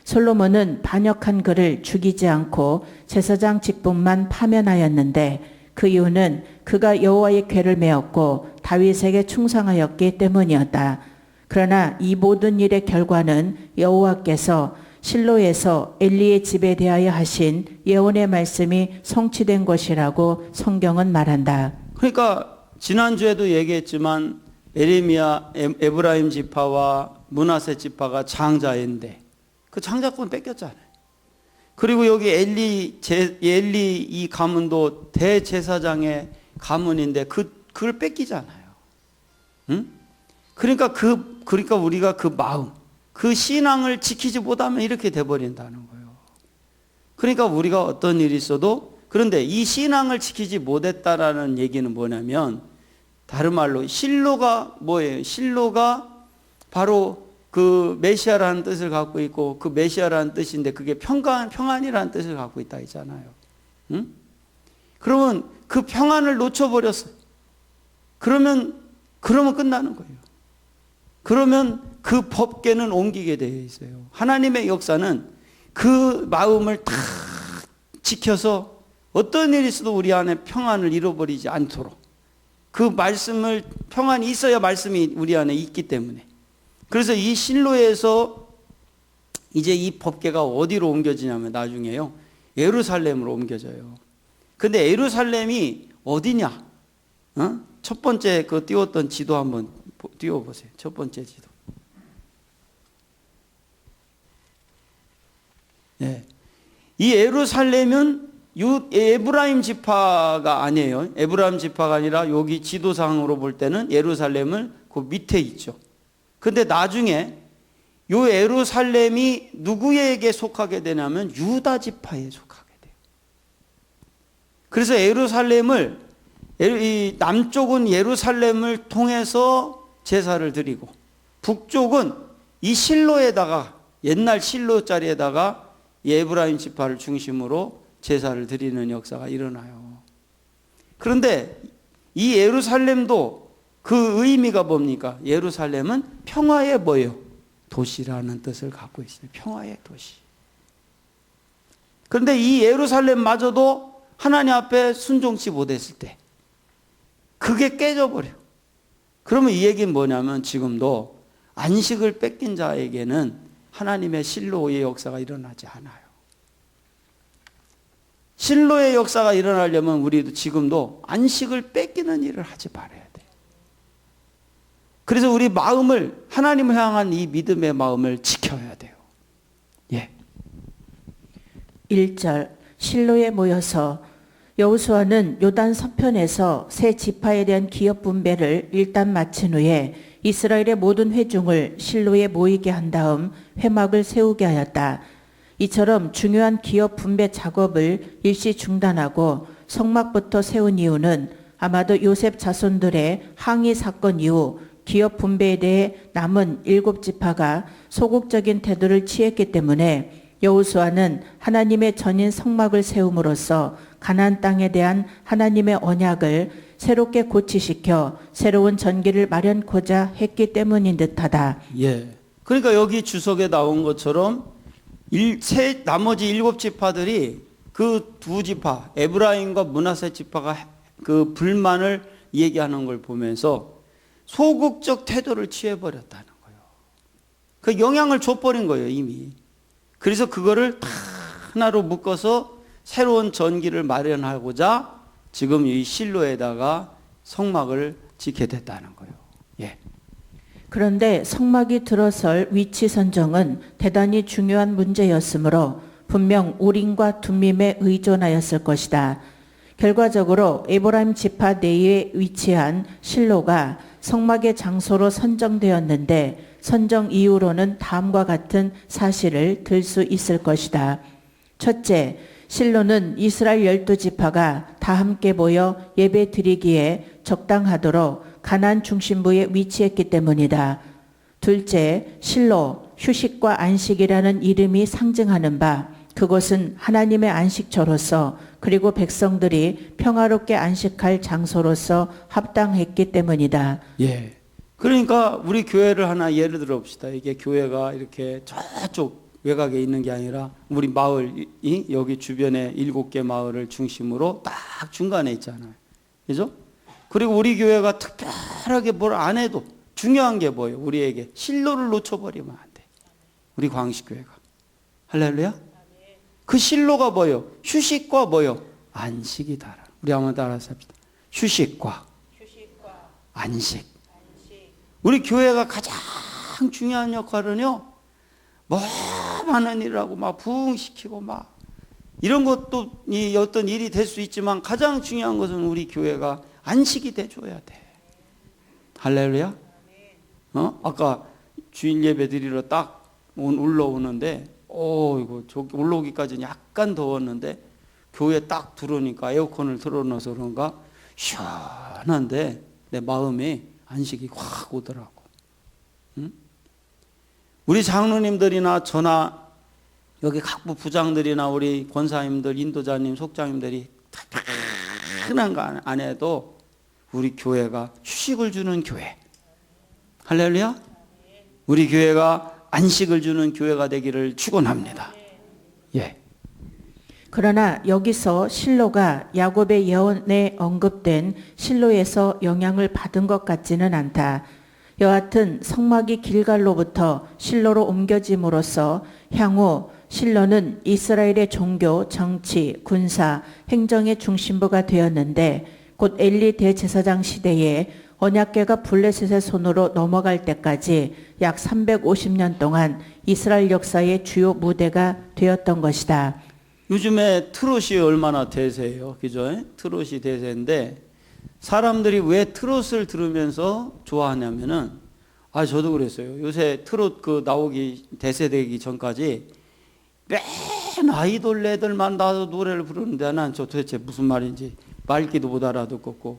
솔로몬은 반역한 그를 죽이지 않고 제사장 직분만 파면하였는데 그 이유는 그가 여호와의 궤를 메었고 다윗에게 충성하였기 때문이었다. 그러나 이 모든 일의 결과는 여호와께서 실로에서 엘리의 집에 대하여 하신 예언의 말씀이 성취된 것이라고 성경은 말한다. 그러니까 지난주에도 얘기했지만 에레미야 에브라임 지파와 므낫세 지파가 장자인데 그 장자권 뺏겼잖아요. 그리고 여기 엘리 이 가문도 대제사장의 가문인데 그걸 뺏기잖아요. 응? 그러니까 우리가 그 마음, 그 신앙을 지키지 못하면 이렇게 돼버린다는 거예요. 그러니까 우리가 어떤 일이 있어도 그런데 이 신앙을 지키지 못했다라는 얘기는 뭐냐면 다른 말로 실로가 뭐예요? 실로가 바로 그 메시아라는 뜻을 갖고 있고 그 메시아라는 뜻인데 그게 평안이라는 뜻을 갖고 있다 했잖아요. 응? 그러면 그 평안을 놓쳐버렸어요. 그러면 끝나는 거예요. 그러면 그 법궤는 옮기게 되어 있어요. 하나님의 역사는 그 마음을 다 지켜서 어떤 일이 있어도 우리 안에 평안을 잃어버리지 않도록 그 말씀을 평안이 있어야 말씀이 우리 안에 있기 때문에 그래서 이 실로에서 이제 이 법궤가 어디로 옮겨지냐면 나중에요. 예루살렘으로 옮겨져요. 근데 예루살렘이 어디냐? 첫 번째 그 띄웠던 지도 한번 띄워보세요. 첫 번째 지도. 네. 이 예루살렘은 에브라임 지파가 아니에요. 에브라임 지파가 아니라 여기 지도상으로 볼 때는 예루살렘은 그 밑에 있죠. 근데 나중에 요 예루살렘이 누구에게 속하게 되냐면 유다 지파에 속하게 돼요. 그래서 예루살렘을 이 남쪽은 예루살렘을 통해서 제사를 드리고 북쪽은 이 실로에다가 옛날 실로 자리에다가 에브라임 지파를 중심으로 제사를 드리는 역사가 일어나요. 그런데 이 예루살렘도 그 의미가 뭡니까? 예루살렘은 평화의 뭐예요? 도시라는 뜻을 갖고 있어요. 평화의 도시. 그런데 이 예루살렘마저도 하나님 앞에 순종치 못했을 때 그게 깨져버려. 그러면 이 얘기는 뭐냐면 지금도 안식을 뺏긴 자에게는 하나님의 실로의 역사가 일어나지 않아요. 실로의 역사가 일어나려면 우리도 지금도 안식을 뺏기는 일을 하지 말아야 돼요. 그래서 우리 마음을 하나님을 향한 이 믿음의 마음을 지켜야 돼요. 예. 1절 실로에 모여서 여호수아는 요단 서편에서 세 지파에 대한 기업 분배를 일단 마친 후에 이스라엘의 모든 회중을 실로에 모이게 한 다음 회막을 세우게 하였다. 이처럼 중요한 기업 분배 작업을 일시 중단하고 성막부터 세운 이유는 아마도 요셉 자손들의 항의 사건 이후 기업 분배에 대해 남은 7지파가 소극적인 태도를 취했기 때문에 여호수아는 하나님의 전인 성막을 세움으로써 가나안 땅에 대한 하나님의 언약을 새롭게 고치시켜 새로운 전기를 마련코자 했기 때문인 듯하다. 예. 그러니까 여기 주석에 나온 것처럼 나머지 7지파들이 그 2지파 에브라임과 므낫세 지파가 그 불만을 얘기하는 걸 보면서 소극적 태도를 취해버렸다는 거예요. 그 영향을 줘버린 거예요 이미. 그래서 그거를 다 하나로 묶어서 새로운 전기를 마련하고자 지금 이 실로에다가 성막을 짓게 됐다는 거예요. 예. 그런데 성막이 들어설 위치 선정은 대단히 중요한 문제였으므로 분명 우림과 둠밈에 의존하였을 것이다. 결과적으로 에브라임 지파 내에 위치한 실로가 성막의 장소로 선정되었는데 선정 이후로는 다음과 같은 사실을 들 수 있을 것이다. 첫째, 실로는 이스라엘 12지파가 다 함께 모여 예배 드리기에 적당하도록 가나안 중심부에 위치했기 때문이다. 둘째, 실로, 휴식과 안식이라는 이름이 상징하는 바 그곳은 하나님의 안식처로서 그리고 백성들이 평화롭게 안식할 장소로서 합당했기 때문이다. 예. 그러니까 우리 교회를 하나 예를 들어 봅시다. 이게 교회가 이렇게 저쪽 외곽에 있는 게 아니라 우리 마을이 여기 주변에 7개 마을을 중심으로 딱 중간에 있잖아요. 그죠? 그리고 우리 교회가 특별하게 뭘 안 해도 중요한 게 뭐예요? 우리에게 실로를 놓쳐버리면 안 돼. 우리 광식교회가. 할렐루야? 그 실로가 뭐예요? 휴식과 뭐예요? 안식이다. 우리 한번 따라서 합시다. 휴식과 안식. 우리 교회가 가장 중요한 역할은요, 뭐 많은 일을 하고 막 부흥시키고 막 이런 것도 어떤 일이 될 수 있지만 가장 중요한 것은 우리 교회가 안식이 돼줘야 돼. 할렐루야? 아까 주일 예배 드리러 딱 올라오는데, 이거 저기 올라오기까지는 약간 더웠는데 교회 딱 들어오니까 에어컨을 틀어놔서 그런가 시원한데 내 마음에 안식이 확 오더라고. 응? 우리 장로님들이나 저나 여기 각부 부장들이나 우리 권사님들, 인도자님, 속장님들이 흔한 거 안 해도 우리 교회가 휴식을 주는 교회. 할렐루야? 우리 교회가 안식을 주는 교회가 되기를 축원합니다. 예. 그러나 여기서 실로가 야곱의 예언에 언급된 실로에서 영향을 받은 것 같지는 않다. 여하튼 성막이 길갈로부터 실로로 옮겨짐으로써 향후 실로는 이스라엘의 종교, 정치, 군사, 행정의 중심부가 되었는데 곧 엘리 대제사장 시대에 언약궤가 블레셋의 손으로 넘어갈 때까지 약 350년 동안 이스라엘 역사의 주요 무대가 되었던 것이다. 요즘에 트롯이 얼마나 대세예요. 그죠? 트롯이 대세인데 사람들이 왜 트롯을 들으면서 좋아하냐면은 아, 저도 그랬어요. 요새 트롯 나오기 대세되기 전까지 맨 아이돌 애들만 나도 노래를 부르는데 난 저 도대체 무슨 말인지 말귀도 못 알아듣겠고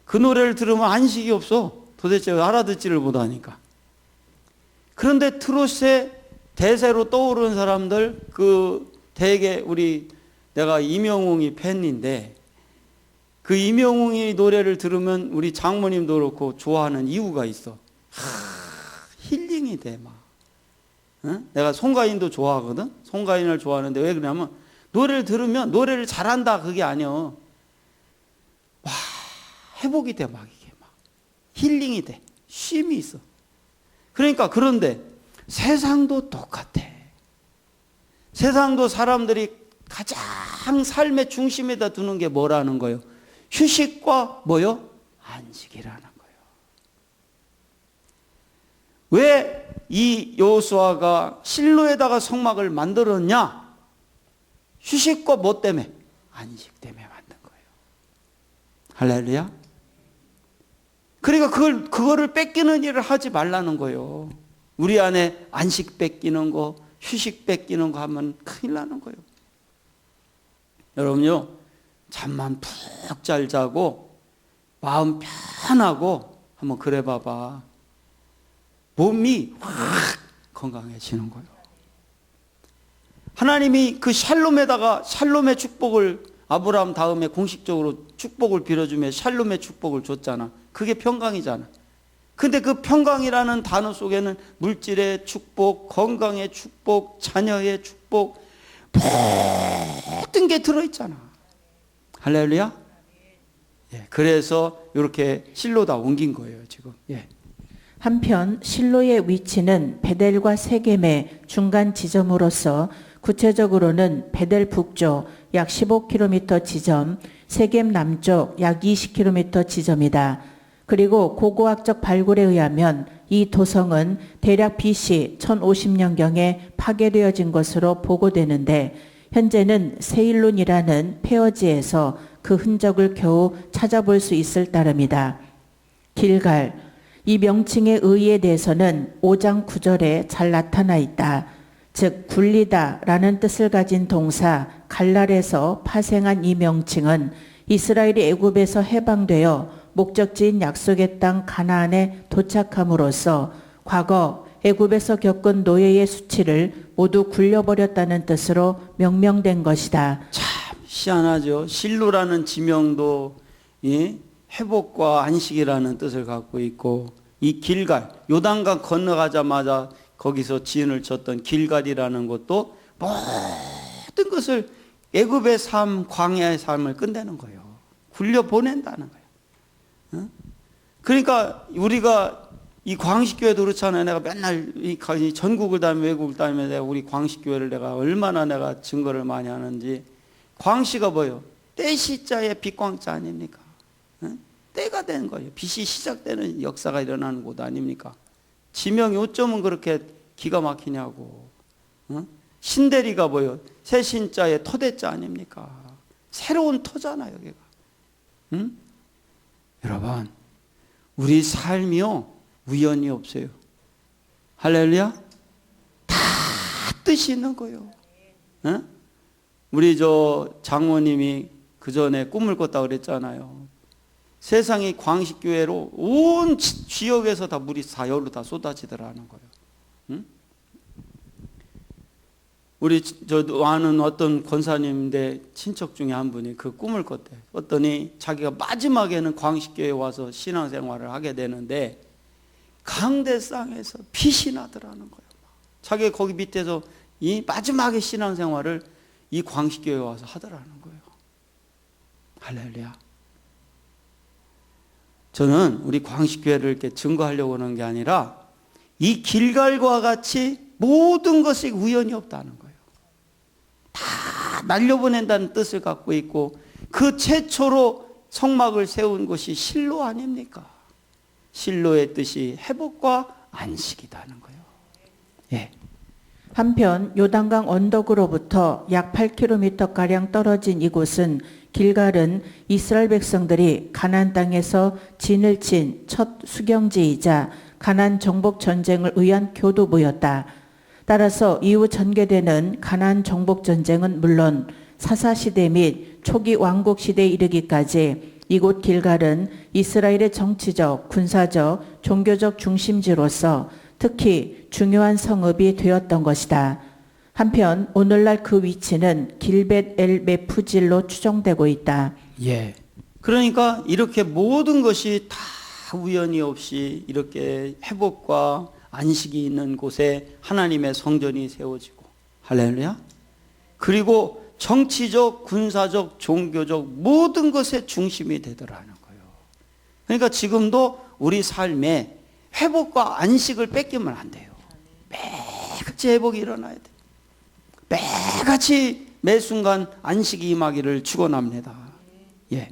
그 노래를 들으면 안식이 없어. 도대체 알아듣지를 못하니까. 그런데 트롯의 대세로 떠오르는 사람들 대개 내가 이명웅이 팬인데 그 이명웅이 노래를 들으면 우리 장모님도 그렇고 좋아하는 이유가 있어. 힐링이 돼 막. 응? 내가 송가인도 좋아하거든. 송가인을 좋아하는데 왜 그러냐면 노래를 들으면 노래를 잘한다 그게 아니야. 와, 회복이 돼 막 이게 막 힐링이 돼. 쉼이 있어. 그러니까 그런데 세상도 똑같아. 세상도 사람들이 가장 삶의 중심에다 두는 게 뭐라는 거예요? 휴식과 뭐요? 안식이라는 거예요. 왜 이 여호수아가 실로에다가 성막을 만들었냐? 휴식과 뭐 때문에? 안식 때문에 만든 거예요. 할렐루야. 그러니까 그거를 뺏기는 일을 하지 말라는 거예요. 우리 안에 안식 뺏기는 거, 휴식 뺏기는 거 하면 큰일 나는 거예요. 여러분요, 잠만 푹 잘 자고 마음 편하고 한번 그래 봐봐. 몸이 확 건강해지는 거예요. 하나님이 그 샬롬의 축복을 아브라함 다음에 공식적으로 축복을 빌어주며 샬롬의 축복을 줬잖아. 그게 평강이잖아. 근데 그 평강이라는 단어 속에는 물질의 축복, 건강의 축복, 자녀의 축복, 모든 게 들어있잖아. 할렐루야? 예, 그래서 이렇게 실로다 옮긴 거예요, 지금. 예. 한편 실로의 위치는 베델과 세겜의 중간 지점으로서 구체적으로는 베델 북쪽 약 15km 지점, 세겜 남쪽 약 20km 지점이다. 그리고 고고학적 발굴에 의하면 이 도성은 대략 BC 1050년경에 파괴되어진 것으로 보고되는데 현재는 세일론이라는 폐허지에서 그 흔적을 겨우 찾아볼 수 있을 따름이다. 길갈, 이 명칭의 의의에 대해서는 5장 9절에 잘 나타나 있다. 즉 굴리다 라는 뜻을 가진 동사 갈랄에서 파생한 이 명칭은 이스라엘이 애굽에서 해방되어 목적지인 약속의 땅 가나안에 도착함으로써 과거 애굽에서 겪은 노예의 수치를 모두 굴려버렸다는 뜻으로 명명된 것이다. 참 희한하죠. 실로라는 지명도 회복과 안식이라는 뜻을 갖고 있고 이 길갈, 요단강 건너가자마자 거기서 지은을 쳤던 길갈이라는 것도 모든 것을 애굽의 삶, 광야의 삶을 끝내는 거예요. 굴려보낸다는 거예요. 그러니까 우리가 이 광식교회도 그렇잖아요. 내가 맨날 이 전국을 다니며 외국을 다니며 내가 우리 광식교회를 내가 얼마나 내가 증거를 많이 하는지. 광시가 뭐예요? 때시자의 빛광자 아닙니까? 때가 된 거예요. 빛이 시작되는 역사가 일어나는 곳 아닙니까? 지명이 어쩌면 그렇게 기가 막히냐고. 신대리가 뭐예요? 새신자의 터대자 아닙니까? 새로운 터잖아요, 여기가. 여러분, 우리 삶이요 우연이 없어요. 할렐루야. 다 뜻이 있는 거예요. 우리 장모님이 그 전에 꿈을 꿨다 그랬잖아요. 세상이 광식교회로 온 지역에서 다 물이 사열로 다 쏟아지더라는 거예요. 우리 아는 어떤 권사님인데 친척 중에 한 분이 그 꿈을 꿨대. 꿨더니 자기가 마지막에는 광식교회에 와서 신앙생활을 하게 되는데 강대상에서 빛이 나더라는 거예요. 자기가 거기 밑에서 이 마지막에 신앙생활을 이 광식교회에 와서 하더라는 거예요. 할렐루야. 저는 우리 광식교회를 이렇게 증거하려고 하는 게 아니라 이 길갈과 같이 모든 것이 우연이 없다는 거예요. 다 날려보낸다는 뜻을 갖고 있고 그 최초로 성막을 세운 것이 실로 아닙니까? 실로의 뜻이 회복과 안식이다는 거예요. 예. 한편 요단강 언덕으로부터 약 8km가량 떨어진 이곳은 길갈은 이스라엘 백성들이 가나안 땅에서 진을 친 첫 수경지이자 가나안 정복 전쟁을 위한 교두보였다. 따라서 이후 전개되는 가나안 정복 전쟁은 물론 사사시대 및 초기 왕국시대에 이르기까지 이곳 길갈은 이스라엘의 정치적, 군사적, 종교적 중심지로서 특히 중요한 성읍이 되었던 것이다. 한편 오늘날 그 위치는 길벳 엘 메푸질로 추정되고 있다. 예. 그러니까 이렇게 모든 것이 다 우연이 없이 이렇게 회복과 안식이 있는 곳에 하나님의 성전이 세워지고, 할렐루야. 그리고 정치적, 군사적, 종교적 모든 것의 중심이 되더라는 거예요. 그러니까 지금도 우리 삶에 회복과 안식을 뺏기면 안 돼요. 매같이 회복이 일어나야 돼. 매같이 매 순간 안식이 임하기를 축원합니다. 예.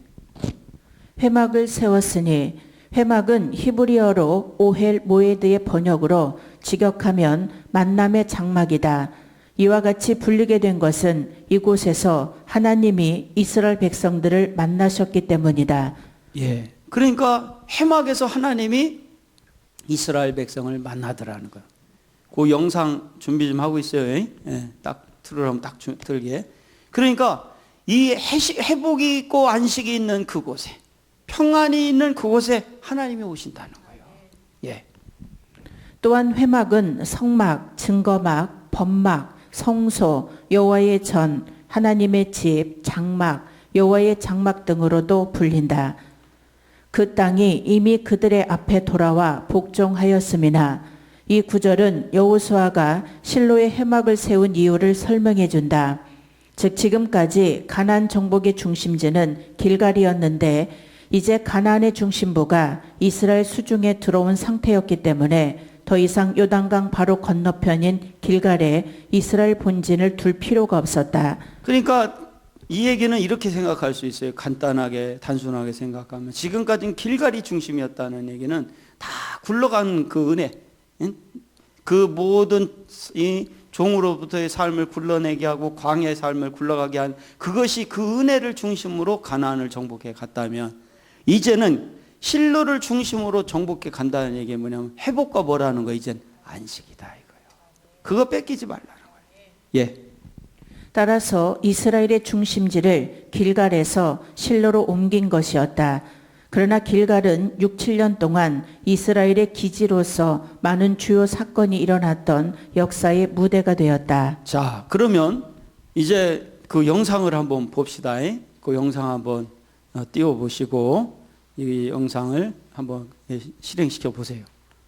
회막을 세웠으니, 회막은 히브리어로 오헬 모에드의 번역으로 직역하면 만남의 장막이다. 이와 같이 불리게 된 것은 이곳에서 하나님이 이스라엘 백성들을 만나셨기 때문이다. 예. 그러니까 회막에서 하나님이 이스라엘 백성을 만나더라는 거예요. 그 영상 준비 좀 하고 있어요. 예. 딱 틀으라면 딱 들게. 그러니까 이 회복이 있고 안식이 있는 그곳에, 평안이 있는 그곳에 하나님이 오신다는 거예요. 예. 또한 회막은 성막, 증거막, 범막, 성소, 여호와의 전, 하나님의 집, 장막, 여호와의 장막 등으로도 불린다. 그 땅이 이미 그들의 앞에 돌아와 복종하였음이나, 이 구절은 여호수아가 실로의 회막을 세운 이유를 설명해 준다. 즉 지금까지 가나안 정복의 중심지는 길갈이었는데 이제 가나안의 중심부가 이스라엘 수중에 들어온 상태였기 때문에 더 이상 요단강 바로 건너편인 길갈에 이스라엘 본진을 둘 필요가 없었다. 그러니까 이 얘기는 이렇게 생각할 수 있어요. 간단하게 단순하게 생각하면 지금까지는 길갈이 중심이었다는 얘기는 다 굴러간 그 은혜, 그 모든 이 종으로부터의 삶을 굴러내게 하고 광야의 삶을 굴러가게 한 그것이 그 은혜를 중심으로 가나안을 정복해 갔다면, 이제는 실로를 중심으로 정복해 간다는 얘기가 뭐냐면 회복과 뭐라는 거, 이젠 안식이다 이거예요. 그거 뺏기지 말라는 거예요. 예. 따라서 이스라엘의 중심지를 길갈에서 실로로 옮긴 것이었다. 그러나 길갈은 6, 7년 동안 이스라엘의 기지로서 많은 주요 사건이 일어났던 역사의 무대가 되었다. 자, 그러면 이제 그 영상을 한번 봅시다. 그 영상 한번 띄워보시고 이 영상을 한번 실행시켜 보세요.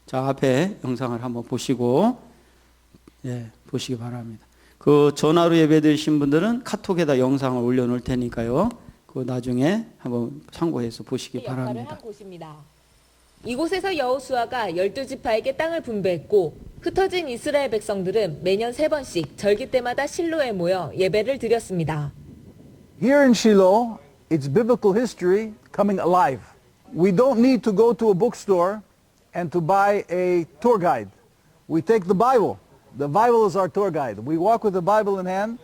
자, 앞에 영상을 한번 보시고, 예, 보시기 바랍니다. 그 전화로 예배드리신 분들은 카톡에다 영상을 올려놓을 테니까요. 그 나중에 한번 참고해서 보시기 바랍니다. 한 곳입니다. 이곳에서 여호수아가 12지파에게 땅을 분배했고, 흩어진 이스라엘 백성들은 매년 3번씩 절기 때마다 실로에 모여 예배를 드렸습니다. Here in Shiloh, it's biblical history coming alive. We don't need to go to a bookstore and to buy a tour guide. We take the Bible. The Bible is our tour guide. We walk with the Bible in hand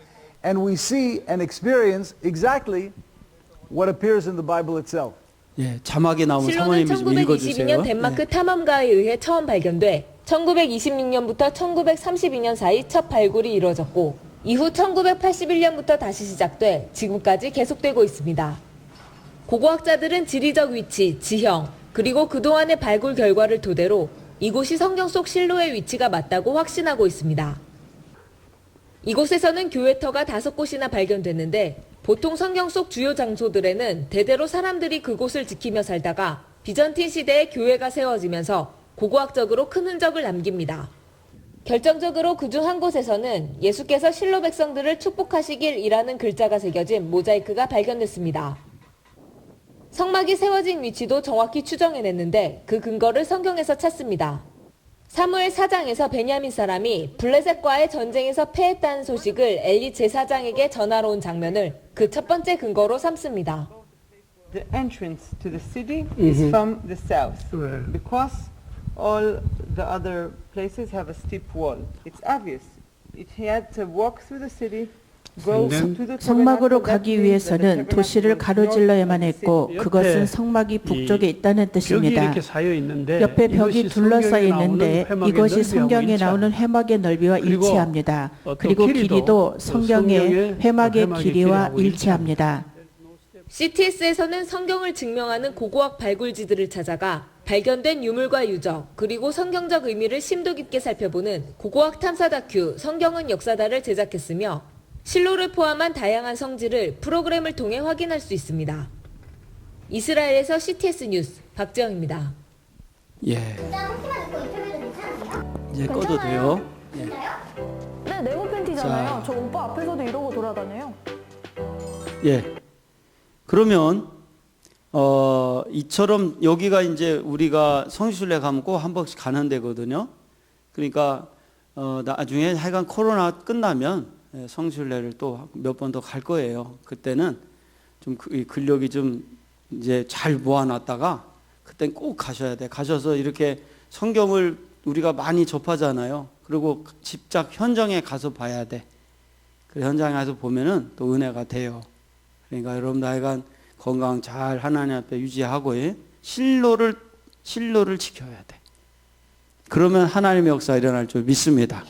and we see and experience exactly what appears in the Bible itself. 예, 자막에 나오는 실로는 사모님이 좀 읽어주세요. 1922년 덴마크 탐험가에 의해 처음 발견돼 1926년부터 1932년 사이 첫 발굴이 이루어졌고, 이후 1981년부터 다시 시작돼 지금까지 계속되고 있습니다. 고고학자들은 지리적 위치, 지형, 그리고 그동안의 발굴 결과를 토대로 이곳이 성경 속 실로의 위치가 맞다고 확신하고 있습니다. 이곳에서는 교회터가 5곳이나 발견됐는데, 보통 성경 속 주요 장소들에는 대대로 사람들이 그곳을 지키며 살다가 비전틴 시대에 교회가 세워지면서 고고학적으로 큰 흔적을 남깁니다. 결정적으로 그중 한 곳에서는 예수께서 실로 백성들을 축복하시길이라는 글자가 새겨진 모자이크가 발견됐습니다. 성막이 세워진 위치도 정확히 추정해냈는데 그 근거를 성경에서 찾습니다. 사무엘 4장에서 베냐민 사람이 블레셋과의 전쟁에서 패했다는 소식을 엘리 제사장에게 전하러 온 장면을 그 첫 번째 근거로 삼습니다. The entrance to the city is from the south, because all the other places have a steep wall. It's obvious. He had to walk through the city, go And then to the 성막으로 tabernacle. That 가기 means that the 위해서는 tabernacle 도시를 was 가로질러야만 north of the 했고 city. 그것은 성막이 북쪽에 있다는 벽이 뜻입니다. 이렇게 쌓여 있는데 옆에 벽이 이것이 둘러싸여 성경에 나오는 있는데 회막의 이것이 넓이하고 성경에 일치합니다. 나오는 회막의 넓이와 그리고 일치합니다. 또 그리고 길이도 길이도 성경의 성경의 회막의 회막의 길이와 길이하고 일치합니다. CTS에서는 성경을 증명하는 고고학 발굴지들을 찾아가 발견된 유물과 유적, 그리고 성경적 의미를 심도 깊게 살펴보는 고고학 탐사 다큐 성경은 역사다를 제작했으며 실로를 포함한 다양한 성지를 프로그램을 통해 확인할 수 있습니다. 이스라엘에서 CTS 뉴스 박지영입니다. 예. 일단 팬티만 입고 인터뷰도 괜찮으세요? 이제 꺼도 돼요. 예. 네, 네모 팬티잖아요. 자. 저 오빠 앞에서도 이러고 돌아다녀요. 예. 그러면 이처럼 여기가 이제 우리가 성지순례 가면 꼭 한 번씩 가는 데거든요. 그러니까 나중에 하여간 코로나 끝나면 성지순례를 또 몇 번 더 갈 거예요. 그때는 좀 이 근력이 좀 이제 잘 모아놨다가 그땐 꼭 가셔야 돼. 가셔서 이렇게 성경을 우리가 많이 접하잖아요. 그리고 직접 현장에 가서 봐야 돼. 그 현장에 가서 보면은 또 은혜가 돼요. 그러니까 여러분 하여간 건강 잘 하나님 앞에 유지하고 실로를 지켜야 돼. 그러면 하나님의 역사 일어날 줄 믿습니다.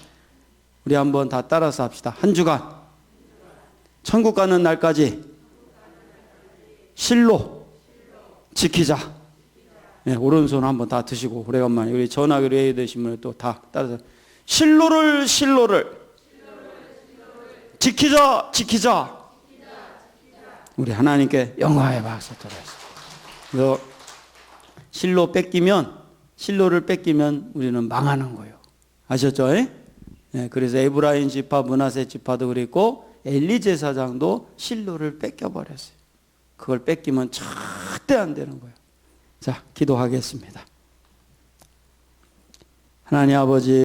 우리 한번 다 따라서 합시다. 한 주간 천국 가는 날까지 실로 지키자. 네, 오른손 한번 다 드시고 오래간만에 우리 전화기로 예의 되신 분들 또 다 따라서 실로를 지키자. 우리 하나님께 영광의 박수 드려요. 그래서 실로를 뺏기면 우리는 망하는 거예요. 아셨죠? 네, 그래서 에브라임 지파, 므낫세 지파도 그랬고 엘리 제사장도 실로를 뺏겨버렸어요. 그걸 뺏기면 절대 안 되는 거예요. 자, 기도하겠습니다. 하나님 아버지,